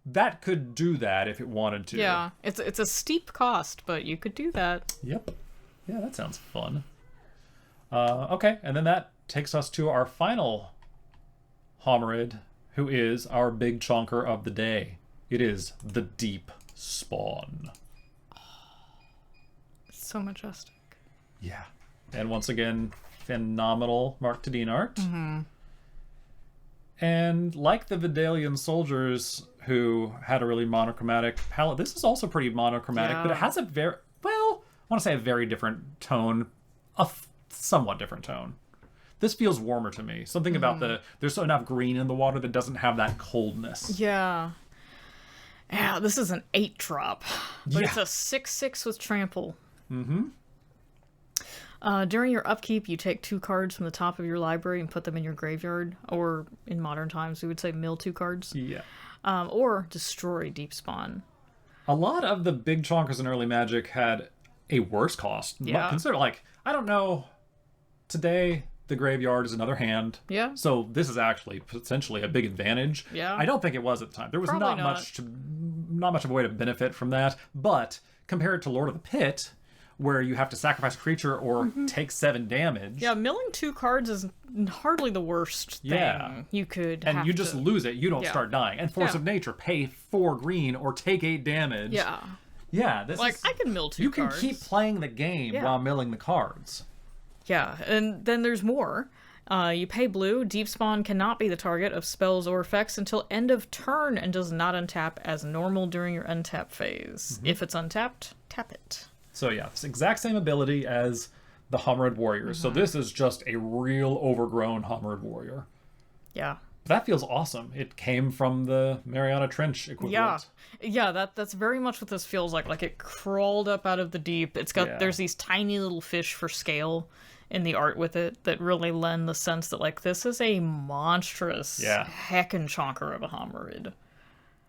That could do that if it wanted to. Yeah, it's a steep cost, but you could do that. Yep. Yeah, that sounds fun. Okay, and then that takes us to our final Homarid, who is our big chonker of the day. It is the Deep Spawn. So majestic. Yeah. And once again, phenomenal Mark Tadine art. Mm-hmm. And like the Vodalian soldiers who had a really monochromatic palette, this is also pretty monochromatic, but it has a very, I want to say a very different tone, somewhat different tone. This feels warmer to me. Something about there's enough green in the water that doesn't have that coldness. Yeah. Yeah, this is an 8-drop, but it's a 6/6 with trample. Mm-hmm. During your upkeep, you take 2 cards from the top of your library and put them in your graveyard, or in modern times, we would say mill 2 cards. Yeah. Or destroy Deep Spawn. A lot of the big chonkers in early Magic had a worse cost. Yeah. Consider, like, I don't know, today the graveyard is another hand. Yeah. So this is actually potentially a big advantage. Yeah. I don't think it was at the time. There was Probably not much of a way to benefit from that. But compared to Lord of the Pit, where you have to sacrifice a creature or take 7 damage. Yeah, milling 2 cards is hardly the worst thing you could and have you just to... lose it. You don't start dying. And Force of Nature, pay 4 green or take 8 damage. Yeah. Yeah, this Like, is... I can mill 2 You cards. can keep playing the game while milling the cards. Yeah, and then there's more. You pay blue. Deep Spawn cannot be the target of spells or effects until end of turn and does not untap as normal during your untap phase. If it's untapped, tap it. So yeah, it's the exact same ability as the Homarid Warriors. So this is just a real overgrown Homarid Warrior. Yeah. That feels awesome. It came from the Mariana Trench equivalent. Yeah, that's very much what this feels like. Like, it crawled up out of the deep. It's got there's these tiny little fish for scale in the art with it that really lend the sense that, like, this is a monstrous heckin' chonker of a Homarid.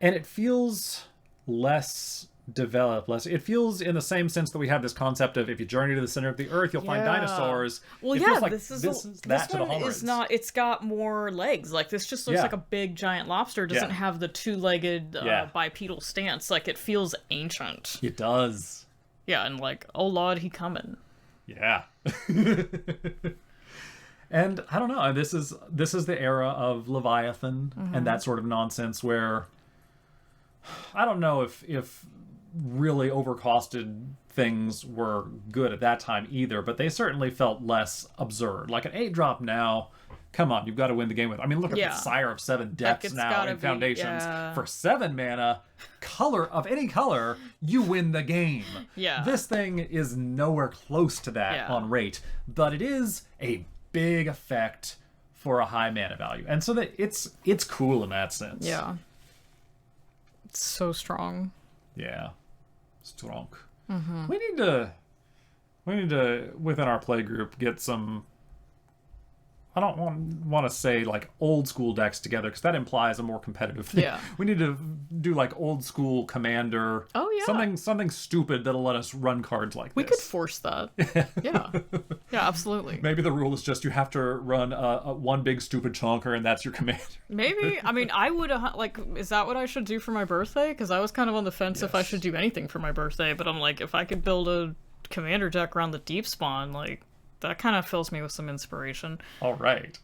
And it feels less developed, it feels in the same sense that we have this concept of if you journey to the center of the earth, you'll find dinosaurs. Well, it feels like this is that to the Homarids. Is not. It's got more legs. Like, this just looks like a big giant lobster. It doesn't have the 2-legged bipedal stance. Like, it feels ancient. It does. Yeah, and like, oh lord, he coming. Yeah. And I don't know. This is the era of Leviathan and that sort of nonsense where I don't know if really overcosted things were good at that time either, but they certainly felt less absurd. Like an 8-drop now, come on, you've got to win the game with. I mean, look at the Sire of 7 Depths now in Foundations. For 7 mana, color of any color, you win the game. Yeah. This thing is nowhere close to that on rate, but it is a big effect for a high mana value. And so that it's cool in that sense. Yeah. It's so strong. Yeah. Strong. We need to within our play group get some, I don't want to say like old school decks together because that implies a more competitive thing. Yeah. We need to do like old school Commander. Oh yeah. Something stupid that'll let us run cards like we this. could force that. Yeah. Yeah, absolutely. Maybe the rule is just you have to run a one big stupid chonker and that's your commander. Maybe. I mean, I would like. Is that what I should do for my birthday? Because I was kind of on the fence if I should do anything for my birthday. But I'm like, if I could build a commander deck around the Deep Spawn, like, that kind of fills me with some inspiration. All right.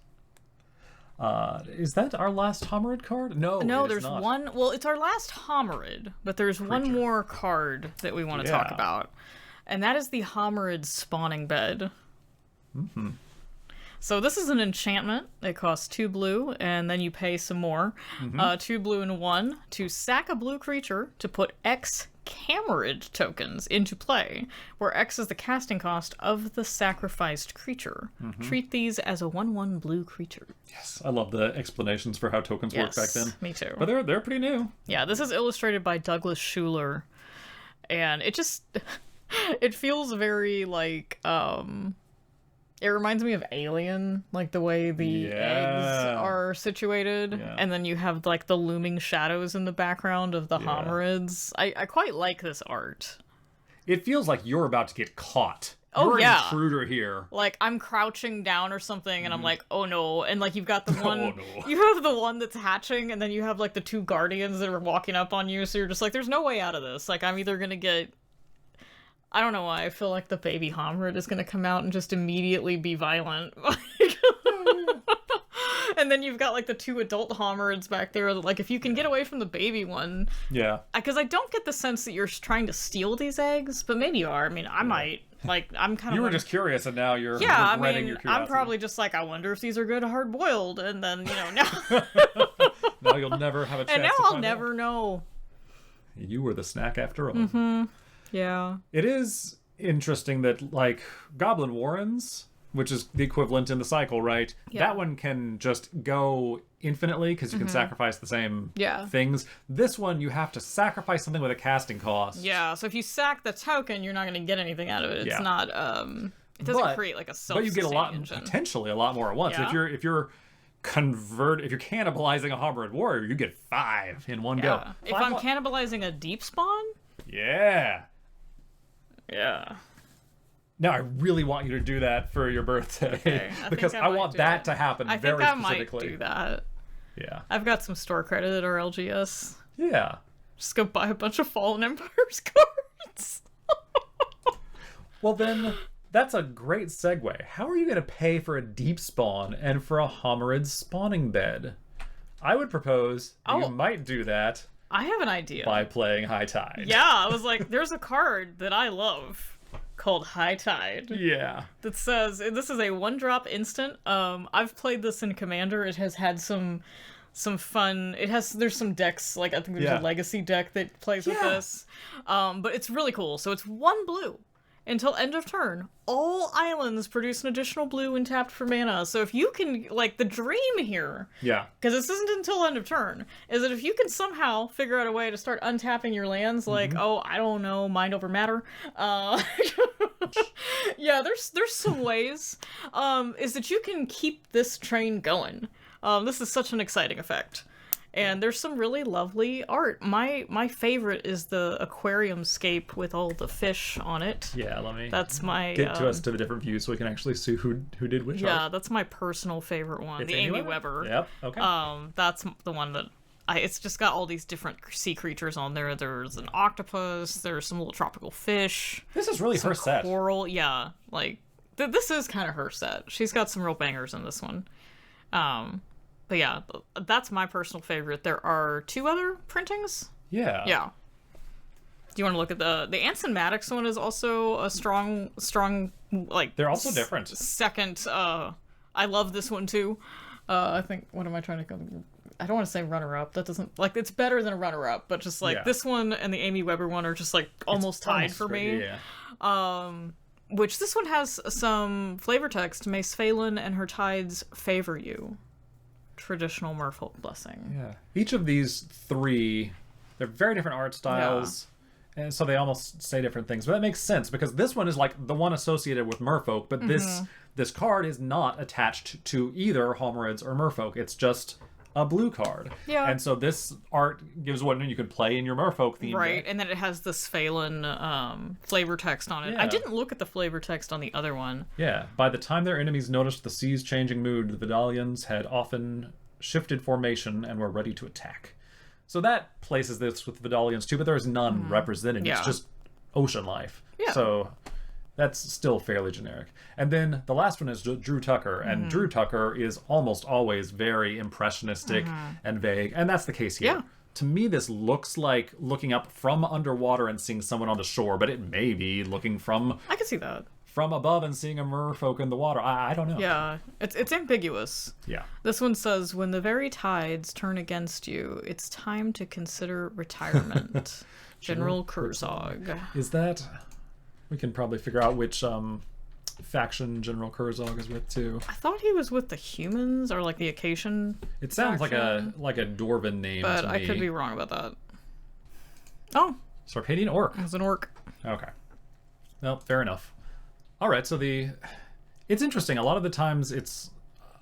Is that our last Homarid card? No, there's not. one. Well, it's our last Homarid, but there's one more card that we want to talk about, and that is the Homarid Spawning Bed. So this is an enchantment. It costs 2 blue, and then you pay some more. 2 blue and 1 to sack a blue creature to put X Camerid tokens into play, where X is the casting cost of the sacrificed creature. Treat these as a 1/1 blue creature. Yes, I love the explanations for how tokens work back then. Me too. But they're pretty new. Yeah, this is illustrated by Douglas Schuler, and it just it feels very like it reminds me of Alien, like the way the eggs are situated, and then you have like the looming shadows in the background of the Homarids. I quite like this art. It feels like you're about to get caught. Oh, you're yeah. an intruder here. Like, I'm crouching down or something, and I'm like, oh no. And like, you've got the one, Oh, no. you have the one that's hatching, and then you have like the 2 guardians that are walking up on you. So you're just like, there's no way out of this. Like, I'm either gonna get, I don't know why I feel like the baby Homarid is gonna come out and just immediately be violent. And then you've got like the 2 adult Homarids back there. Like, if you can get away from the baby one, because I don't get the sense that you're trying to steal these eggs, but maybe you are. I mean, I might. Like, I'm kind of. You were just curious, and now you're I regretting mean, your curiosity. I'm probably just like, I wonder if these are good hard boiled, and then now. Now you'll never have a chance. And now to I'll find never out. know. You were the snack after all. Yeah. It is interesting that like Goblin Warrens, which is the equivalent in the cycle, right? Yeah. That one can just go infinitely because you can sacrifice the same things. This one, you have to sacrifice something with a casting cost. Yeah, so if you sack the token, you're not going to get anything out of it. It's not, it doesn't create like a self-sustaining But you get a lot, engine. potentially a lot more at once. Yeah. If you're cannibalizing a Homarid Warrior, you get 5 in one go. If I'm cannibalizing a Deep Spawn, Yeah. Yeah. Now I really want you to do that for your birthday. Okay, because I want that to happen very specifically. I think I might do that. Yeah. I've got some store credit at our LGS. Yeah. Just go buy a bunch of Fallen Empires cards. Well, then, that's a great segue. How are you going to pay for a deep spawn and for a Homarids spawning bed? I would propose you might do that I have an idea. by playing High Tide. Yeah, I was like, there's a card that I love called High Tide. Yeah. That says, this is a 1-drop instant. I've played this in Commander. It has had some fun. There's some decks, like I think there's a legacy deck that plays with this. But it's really cool. So it's 1 blue. Until end of turn, all islands produce an additional blue when tapped for mana. So if you can, like, the dream here, because this isn't until end of turn, is that if you can somehow figure out a way to start untapping your lands, like, I don't know, mind over matter. Yeah, there's some ways. Is that you can keep this train going. This is such an exciting effect. And there's some really lovely art. My favorite is the aquarium scape with all the fish on it. Yeah, let me that's my get to us to the different views so we can actually see who did which art. Yeah, that's my personal favorite one. It's the Amy Weber. Yep, okay. That's the one that it's just got all these different sea creatures on there. There's an octopus, there's some little tropical fish. This is really her set. Coral, yeah. Like this is kind of her set. She's got some real bangers in this one. But yeah, that's my personal favorite. There are 2 other printings. Yeah. Yeah. Do you want to look at the Anson Maddox one? Is also a strong like. They're also different. Second, I love this one too. I think. What am I trying to go? I don't want to say runner-up. That doesn't like it's better than a runner-up, but just like this one and the Amy Weber one are just like almost tied for me. Yeah. Which this one has some flavor text. Mace Phelan and her tides favor you. Traditional merfolk blessing. Yeah. Each of these 3, they're very different art styles, and so they almost say different things. But that makes sense because this one is like the one associated with merfolk, but this card is not attached to either Homarids or merfolk. It's just a blue card. Yeah. And so this art gives one you can play in your merfolk theme. Right, deck. and then it has this Phelan flavor text on it. Yeah. I didn't look at the flavor text on the other one. Yeah. By the time their enemies noticed the sea's changing mood, the Vodalians had often shifted formation and were ready to attack. So that places this with the Vodalians too, but there's none represented. Yeah. It's just ocean life. Yeah. So that's still fairly generic. And then the last one is Drew Tucker, and Drew Tucker is almost always very impressionistic and vague, and that's the case here. Yeah. To me, this looks like looking up from underwater and seeing someone on the shore, but it may be looking from I can see that. From above and seeing a merfolk in the water. I don't know. Yeah, it's ambiguous. Yeah. This one says, when the very tides turn against you, it's time to consider retirement. General Kurzog. Is that... We can probably figure out which faction General Kurzog is with too. I thought he was with the humans or like the Acacian. It sounds faction, like a Dwarven name but to me. I could be wrong about that. Oh, Sarpadian orc. it was an orc. Okay. Well, fair enough. All right, so it's interesting. A lot of the times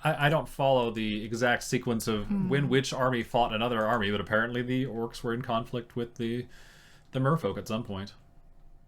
I don't follow the exact sequence of when which army fought another army, but apparently the orcs were in conflict with the merfolk at some point.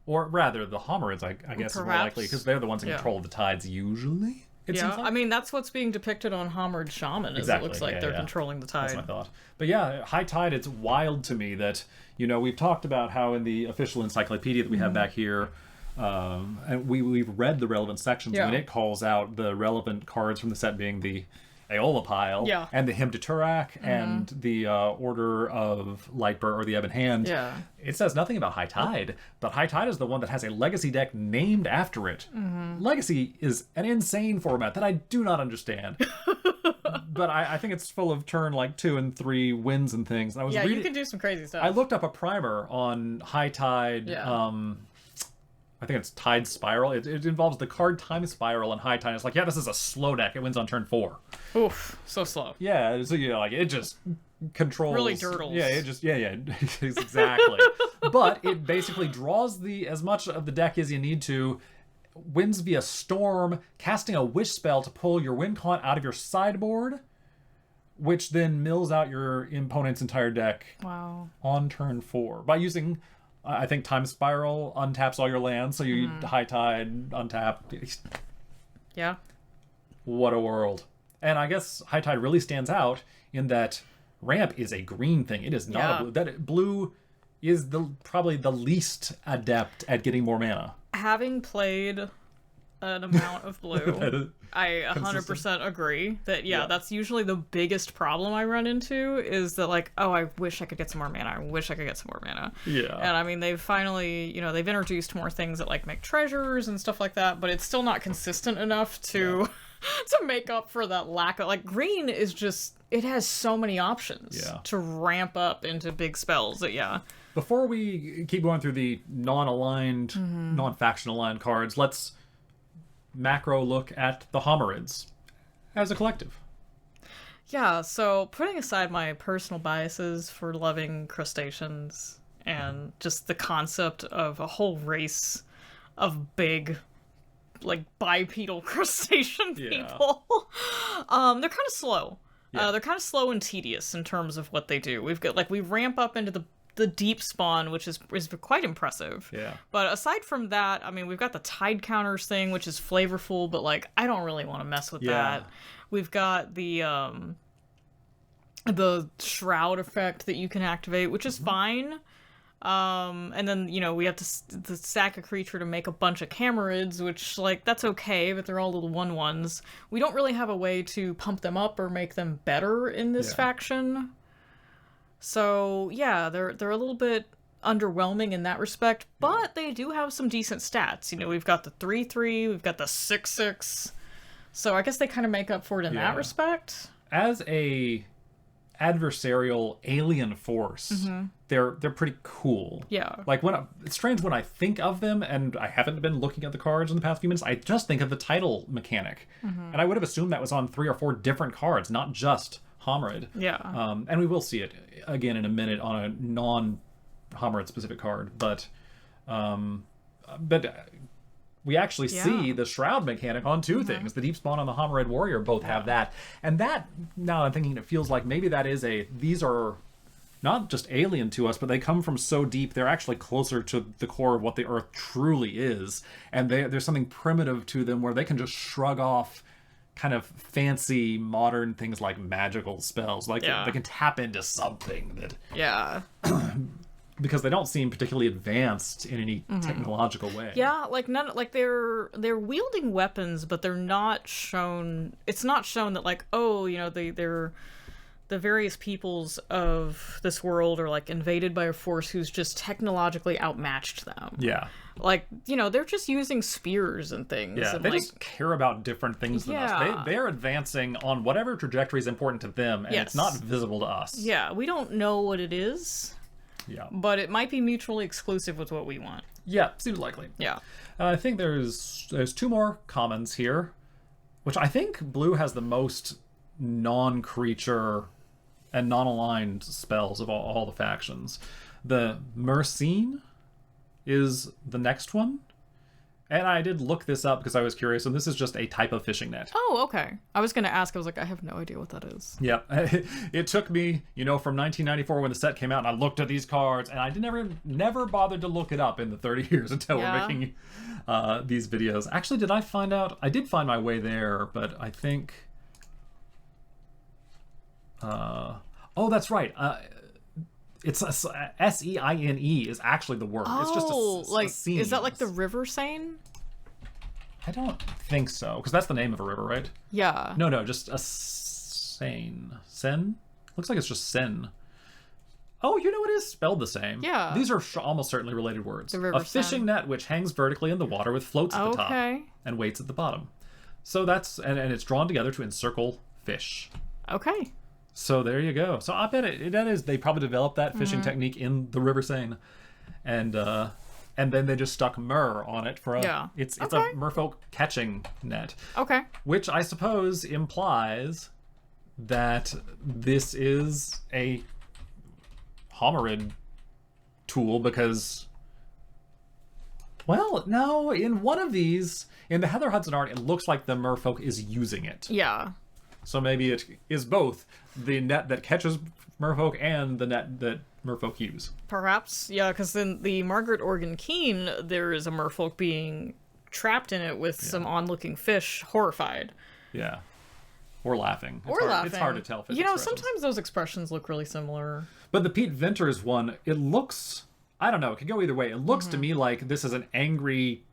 Or rather, the Homarids, I guess, is more likely, because they're the ones in control of the tides usually. It seems like. I mean, that's what's being depicted on Homarid Shaman, is it looks like they're controlling the tide. That's my thought. But yeah, high tide, it's wild to me that, we've talked about how in the official encyclopedia that we have back here, and we've read the relevant sections when it calls out the relevant cards from the set being the Aeola pile and the Hymn to Turak and the Order of Lightbur or the Ebon Hand. Yeah. It says nothing about High Tide, but High Tide is the one that has a legacy deck named after it. Legacy is an insane format that I do not understand. But I think it's full of turn 2 and 3 wins and things. I was you can do some crazy stuff. I looked up a primer on High Tide. I think it's Tide Spiral. It involves the card Time Spiral and High Tide. It's like, this is a slow deck. It wins on turn 4. Oof, so slow. Yeah, so it just controls. Really dirtles. Yeah, it just exactly. But it basically draws as much of the deck as you need to. Wins via Storm, casting a Wish spell to pull your win con out of your sideboard, which then mills out your opponent's entire deck. Wow. On turn 4 by using I think Time Spiral untaps all your lands, so you high tide, untap. Yeah. What a world. And I guess high tide really stands out in that ramp is a green thing. It is not a blue. That blue is probably the least adept at getting more mana. Having played an amount of blue, I 100% agree that, that's usually the biggest problem I run into is that, like, oh, I wish I could get some more mana. I wish I could get some more mana. Yeah. And, I mean, they've finally, they've introduced more things that, like, make treasures and stuff like that, but it's still not consistent enough to to make up for that lack of, like, green is just, it has so many options to ramp up into big spells that, Before we keep going through the non-aligned, non-faction aligned cards, let's macro look at the Homarids as a collective. Yeah, so putting aside my personal biases for loving crustaceans and just the concept of a whole race of big, like, bipedal crustacean people, they're kind of slow. They're kind of slow and tedious in terms of what they do. We ramp up into the deep spawn, which is quite impressive. Yeah. But aside from that, I mean, we've got the tide counters thing, which is flavorful, but, like, I don't really want to mess with that. We've got the shroud effect that you can activate, which is fine. And then, we have to sack a creature to make a bunch of Homarids, which, like, that's okay, but they're all little 1/1s. We don't really have a way to pump them up or make them better in this faction. So, they're a little bit underwhelming in that respect, but they do have some decent stats. We've got the 3/3, we've got the 6/6, so I guess they kind of make up for it in that respect. As a adversarial alien force, they're pretty cool. Yeah. Like, it's strange when I think of them, and I haven't been looking at the cards in the past few minutes, I just think of the title mechanic. And I would have assumed that was on 3 or 4 different cards, not just Homarid. Yeah. And we will see it again in a minute on a non-Homarid specific card, but we actually see the shroud mechanic on 2 things. The deep spawn and the Homarid warrior both have that. And that, now I'm thinking, it feels like maybe that is these are not just alien to us, but they come from so deep, they're actually closer to the core of what the Earth truly is. And there's something primitive to them where they can just shrug off kind of fancy modern things like magical spells. Like they can tap into something that because they don't seem particularly advanced in any technological way. Yeah, like they're wielding weapons, but they're not shown. It's not shown that, like, oh, they're the various peoples of this world are, like, invaded by a force who's just technologically outmatched them. Yeah. Like, they're just using spears and things. Yeah, and they just care about different things than us. They're advancing on whatever trajectory is important to them, and it's not visible to us. Yeah, we don't know what it is. Yeah. But it might be mutually exclusive with what we want. Yeah, seems likely. Yeah. I think there's 2 more commons here, which I think blue has the most non-creature and non-aligned spells of all the factions. The Mercine is the next one. And I did look this up because I was curious, and this is just a type of fishing net. Oh, okay. I was going to ask, I was like, I have no idea what that is. Yeah. It took me, from 1994 when the set came out, and I looked at these cards, and I never bothered to look it up in the 30 years until we're making these videos. Actually, did I find out? I did find my way there, but I think... oh, that's right. It's Seine is actually the word. It's just a scene. Is that like the river Seine? I don't think so, because that's the name of a river, right? Yeah. No, just a Seine. Seine? Looks like it's just Seine. Oh, it is spelled the same. Yeah. These are almost certainly related words. The river fishing net which hangs vertically in the water with floats at the top and weights at the bottom. So that's and it's drawn together to encircle fish. Okay. So there you go. So I bet they probably developed that fishing technique in the River Seine, and then they just stuck Mer on it for it's a merfolk catching net. Okay. Which I suppose implies that this is a Homarid tool because, well, no, in one of these, in the Heather Hudson art, it looks like the merfolk is using it. Yeah. So maybe it is both the net that catches merfolk and the net that merfolk use. Perhaps, yeah, because in the Margaret Organ Keen, there is a merfolk being trapped in it with some onlooking fish, horrified. Yeah. Or laughing. It's hard to tell if it's sometimes those expressions look really similar. But the Pete Venters one, it looks... I don't know. It could go either way. It looks to me like this is an angry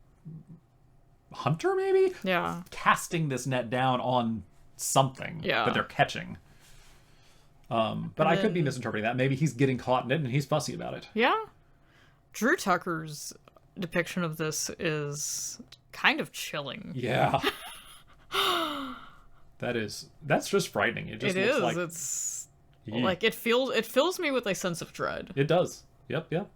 hunter, maybe? Yeah. Casting this net down on something that they're catching. But I could be misinterpreting that. Maybe he's getting caught in it and he's fussy about it. Yeah. Drew Tucker's depiction of this is kind of chilling. Yeah. That's just frightening. It looks like... It's like it fills me with a sense of dread. It does. Yep.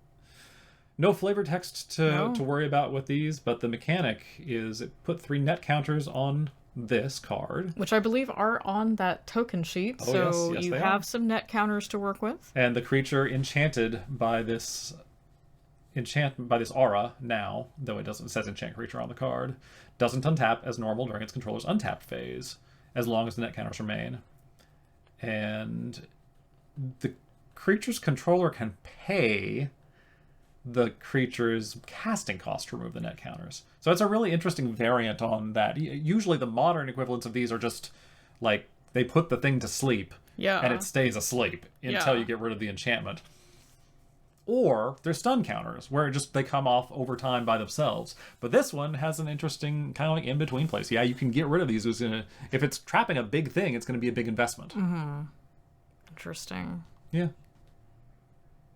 No flavor text to worry about with these, but the mechanic is it put 3 net counters on this card. Which I believe are on that token sheet, so you have some net counters to work with. And the creature enchanted by this aura now, though it says enchant creature on the card, doesn't untap as normal during its controller's untapped phase, as long as the net counters remain. And the creature's controller can pay the creature's casting cost to remove the net counters. So it's a really interesting variant on that. Usually the modern equivalents of these are just like they put the thing to sleep and it stays asleep until you get rid of the enchantment. Or they're stun counters where they come off over time by themselves. But this one has an interesting kind of like in-between place. Yeah, you can get rid of these. If it's trapping a big thing, it's going to be a big investment. Mm-hmm. Interesting. Yeah.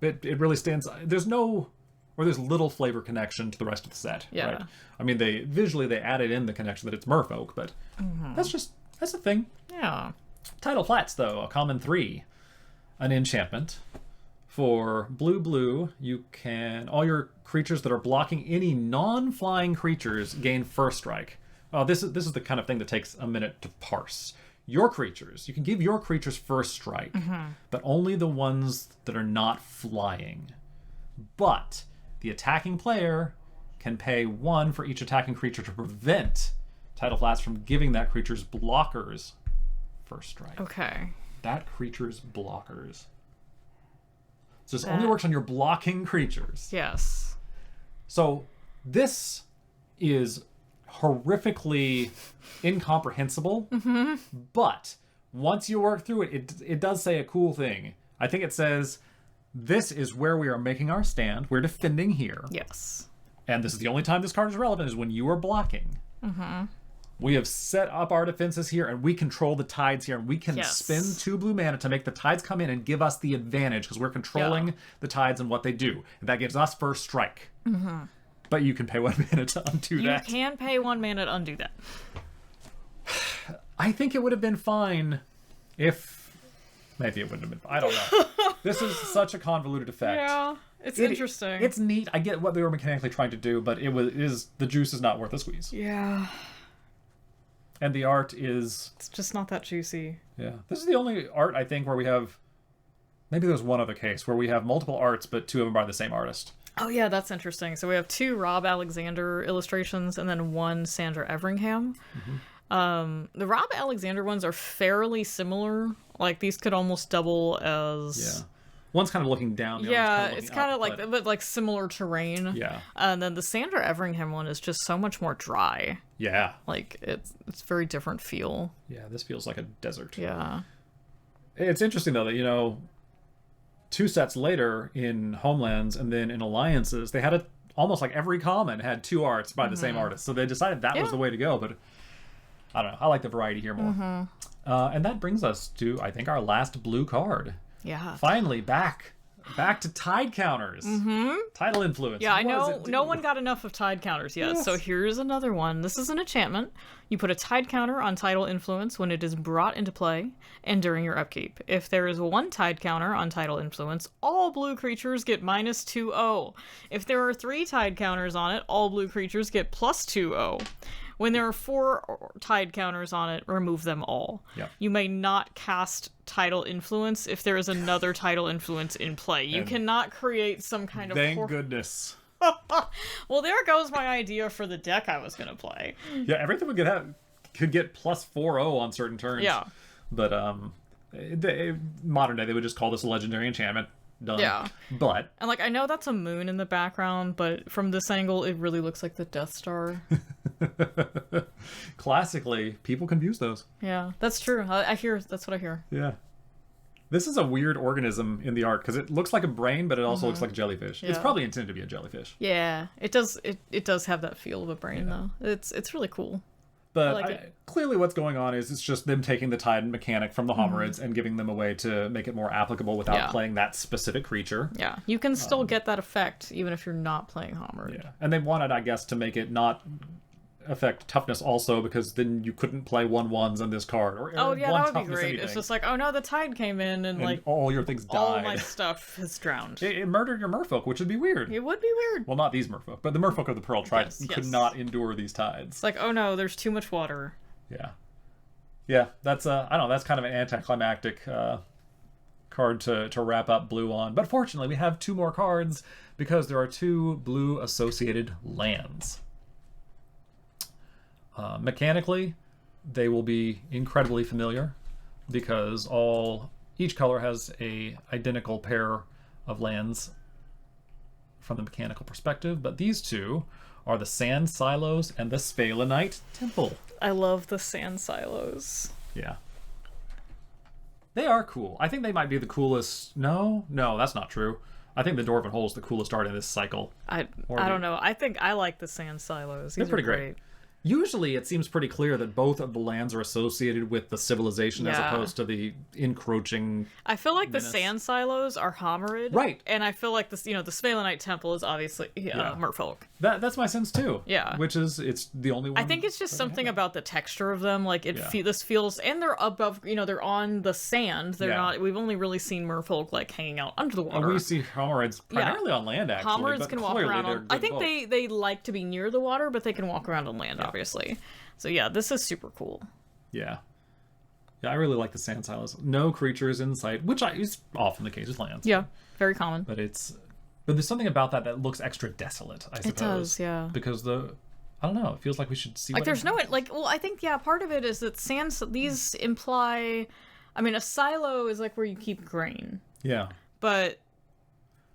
It really stands... There's little flavor connection to the rest of the set. Yeah. Right? I mean, visually they added in the connection that it's merfolk, but that's a thing. Yeah. Tidal Flats, though, a common 3. An enchantment. For blue, you can... All your creatures that are blocking any non-flying creatures gain first strike. This is the kind of thing that takes a minute to parse. Your creatures, you can give your creatures first strike, but only the ones that are not flying. But the attacking player can pay 1 for each attacking creature to prevent Tidal Flats from giving that creature's blockers first strike. Okay. That creature's blockers. So this only works on your blocking creatures. Yes. So this is horrifically incomprehensible, but once you work through it does say a cool thing. I think it says, this is where we are making our stand. We're defending here. Yes. And this is the only time this card is relevant, is when you are blocking. We have set up our defenses here, and we control the tides here, and we can spend 2 blue mana to make the tides come in and give us the advantage, because we're controlling the tides and what they do. And that gives us first strike. But you can pay 1 mana to undo that. You can pay 1 mana to undo that. I think it would have been fine if... Maybe it wouldn't have been... I don't know. This is such a convoluted effect. Yeah, it's interesting. It's neat. I get what they were mechanically trying to do, but the juice is not worth the squeeze. Yeah. And the art is... It's just not that juicy. Yeah. This is the only art, I think, where we have... Maybe there's one other case where we have multiple arts, but 2 of them by the same artist. Oh, yeah, that's interesting. So we have 2 Rob Alexander illustrations and then 1 Sandra Everingham. The Rob Alexander ones are fairly similar. Like, these could almost double as... Yeah. One's kind of looking down. It's kind of like, but like similar terrain. Yeah. And then the Sandra Everingham one is just so much more dry. Yeah. Like, it's very different feel. Yeah, this feels like a desert. Yeah. It's interesting, though, that, 2 sets later in Homelands and then in Alliances, they had almost like every common had 2 arts by the same artist. So they decided that was the way to go, but I don't know. I like the variety here more. And that brings us to, I think, our last blue card. Yeah. Finally, back to tide counters. Tidal influence. Yeah, I know no one got enough of tide counters yet. Yes. So here's another one. This is an enchantment. You put a tide counter on tidal influence when it is brought into play and during your upkeep. If there is 1 tide counter on tidal influence, all blue creatures get -2/0. If there are 3 tide counters on it, all blue creatures get +2/0. When there are 4 tide counters on it, remove them all. Yep. You may not cast tidal influence if there is another tidal influence in play. You cannot create some kind of... Thank goodness. Well, there goes my idea for the deck I was going to play. Yeah, everything could get +4/0 on certain turns. Yeah. But Modern day, they would just call this a legendary enchantment. Done. Yeah. But... And, like, I know that's a moon in the background, but from this angle, it really looks like the Death Star. Classically, people confuse those. Yeah, that's true. I hear, that's what I hear. Yeah. This is a weird organism in the art, because it looks like a brain, but it also looks like a jellyfish. Yeah. It's probably intended to be a jellyfish. Yeah, it does. It does have that feel of a brain, though. It's really cool. But clearly what's going on is it's just them taking the tide mechanic from the Homarids and giving them a way to make it more applicable without playing that specific creature. Yeah, you can still get that effect even if you're not playing Homarid. Yeah, and they wanted, I guess, to make it not affect toughness also, because then you couldn't play 1/1s on this card. Or oh yeah, one that would be toughness great. anything. It's just like, oh no, the tide came in and like all your things died. all my stuff has drowned. It murdered your merfolk, which would be weird. It would be weird. Well, not these merfolk, but the merfolk of the Pearl Trident could not endure these tides. It's like, oh no, there's too much water. Yeah. Yeah, that's I don't know, that's kind of an anticlimactic card to wrap up blue on. But fortunately, we have 2 more cards because there are 2 blue associated lands. Mechanically, they will be incredibly familiar because each color has a identical pair of lands from the mechanical perspective, but these 2 are the Sand Silos and the Sphalenite Temple. I love the Sand Silos. Yeah. They are cool. I think they might be the coolest. No, that's not true. I think the Dwarven Hole is the coolest art in this cycle. I don't know. I think I like the Sand Silos. They're pretty great. Usually it seems pretty clear that both of the lands are associated with the civilization as opposed to the encroaching I feel like menace. The Sand Silos are Homarid. Right. And I feel like the Sphalenite Temple is obviously Merfolk. That's my sense too. Yeah. Which is, it's the only one. I think it's just something about the texture of them. Like, this feels, and they're above, they're on the sand. They're not, we've only really seen Merfolk, like, hanging out under the water. And we see Homarids primarily on land, actually. Homarids can walk around I think they like to be near the water, but they can walk around on land, obviously. So yeah, this is super cool. Yeah. Yeah, I really like the Sand Silos. No creatures in sight, which is often the case with lands. Yeah, very common. But there's something about that looks extra desolate, I suppose. It does, yeah. Because I don't know, it feels like we should see like there's I think, part of it is that these imply, I mean, a silo is like where you keep grain. Yeah. But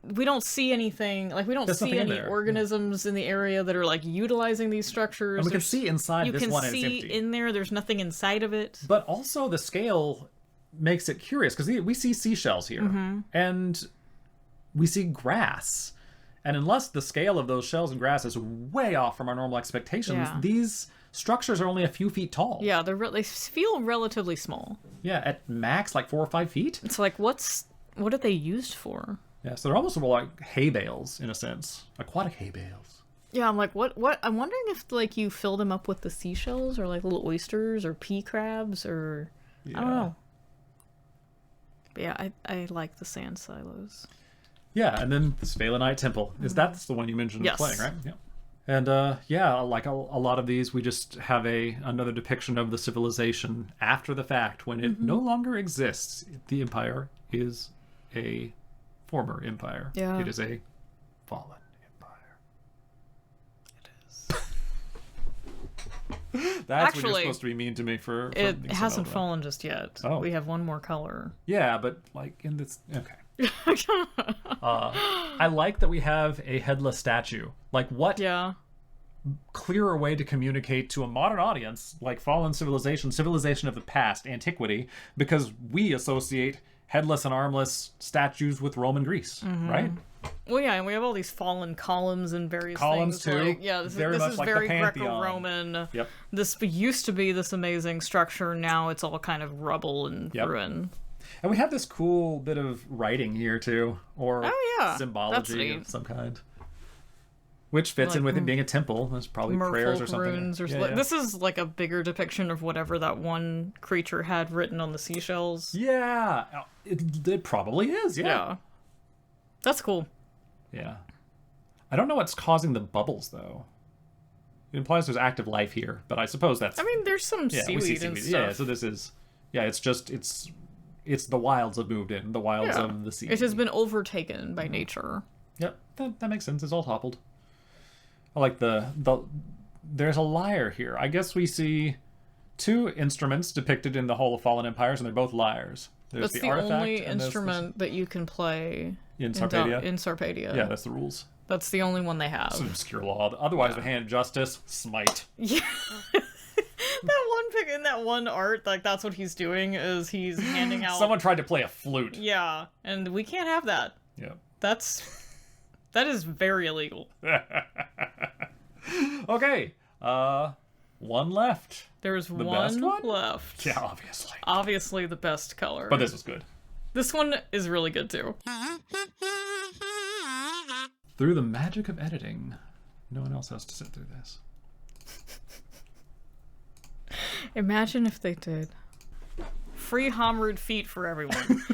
we don't see anything, like we don't see any organisms in the area that are like utilizing these structures. And we can see inside this one and it's empty. You can see in there's nothing inside of it. But also the scale makes it curious because we see seashells here and we see grass. And unless the scale of those shells and grass is way off from our normal expectations, these structures are only a few feet tall. Yeah, they feel relatively small. Yeah, at max like 4 or 5 feet. It's like, what are they used for? Yeah, so they're almost like hay bales in a sense, aquatic hay bales. Yeah, I'm like, what? I'm wondering if like you fill them up with the seashells or like little oysters or pea crabs or I don't know. But yeah, I like the Sand Silos. Yeah, and then the Sphalenite Temple that's the one you mentioned playing, right? Yeah. And like a lot of these, we just have another depiction of the civilization after the fact when it no longer exists. The empire is a former empire. Yeah. It is a fallen empire. It is. That's when you're supposed to be mean to me for it hasn't fallen just yet. Oh. We have one more color. Yeah, but like in this... Okay. I like that we have a headless statue. Like what clearer way to communicate to a modern audience, like fallen civilization of the past, antiquity, because we associate headless and armless statues with Roman Greece, right? Well, yeah, and we have all these fallen columns and various columns things. Too. Like, yeah, this is like very Greco-Roman. Yep. This used to be this amazing structure. Now it's all kind of rubble and ruin. And we have this cool bit of writing here too, or symbology of some kind, which fits in with it being a temple. There's probably prayers or something. Runes or something. This is like a bigger depiction of whatever that one creature had written on the seashells. Yeah, it probably is. Yeah, that's cool. Yeah, I don't know what's causing the bubbles though. It implies there's active life here, but I suppose that's. I mean, there's some seaweed and stuff. Yeah, so this is. Yeah, it's the wilds have moved in, the wilds of the sea. It has been overtaken by nature. Yep, that makes sense. It's all toppled. I like there's a lyre here. I guess we see two instruments depicted in the Hall of Fallen Empires, and they're both lyres. There's That's the only instrument that you can play in Sarpedia. In Sarpedia. Yeah, that's the rules. That's the only one they have. It's an obscure law. Otherwise, the hand of justice, smite. Yeah. That one pic in that one art, like that's what he's doing, is he's handing out. Someone tried to play a flute. Yeah, and we can't have that. Yeah. That is very illegal. Okay. One left. There's The best one one left. Yeah, obviously. Obviously the best color. But this was good. This one is really good too. Through the magic of editing, no one else has to sit through this. Imagine if they did. Free Homarid feet for everyone.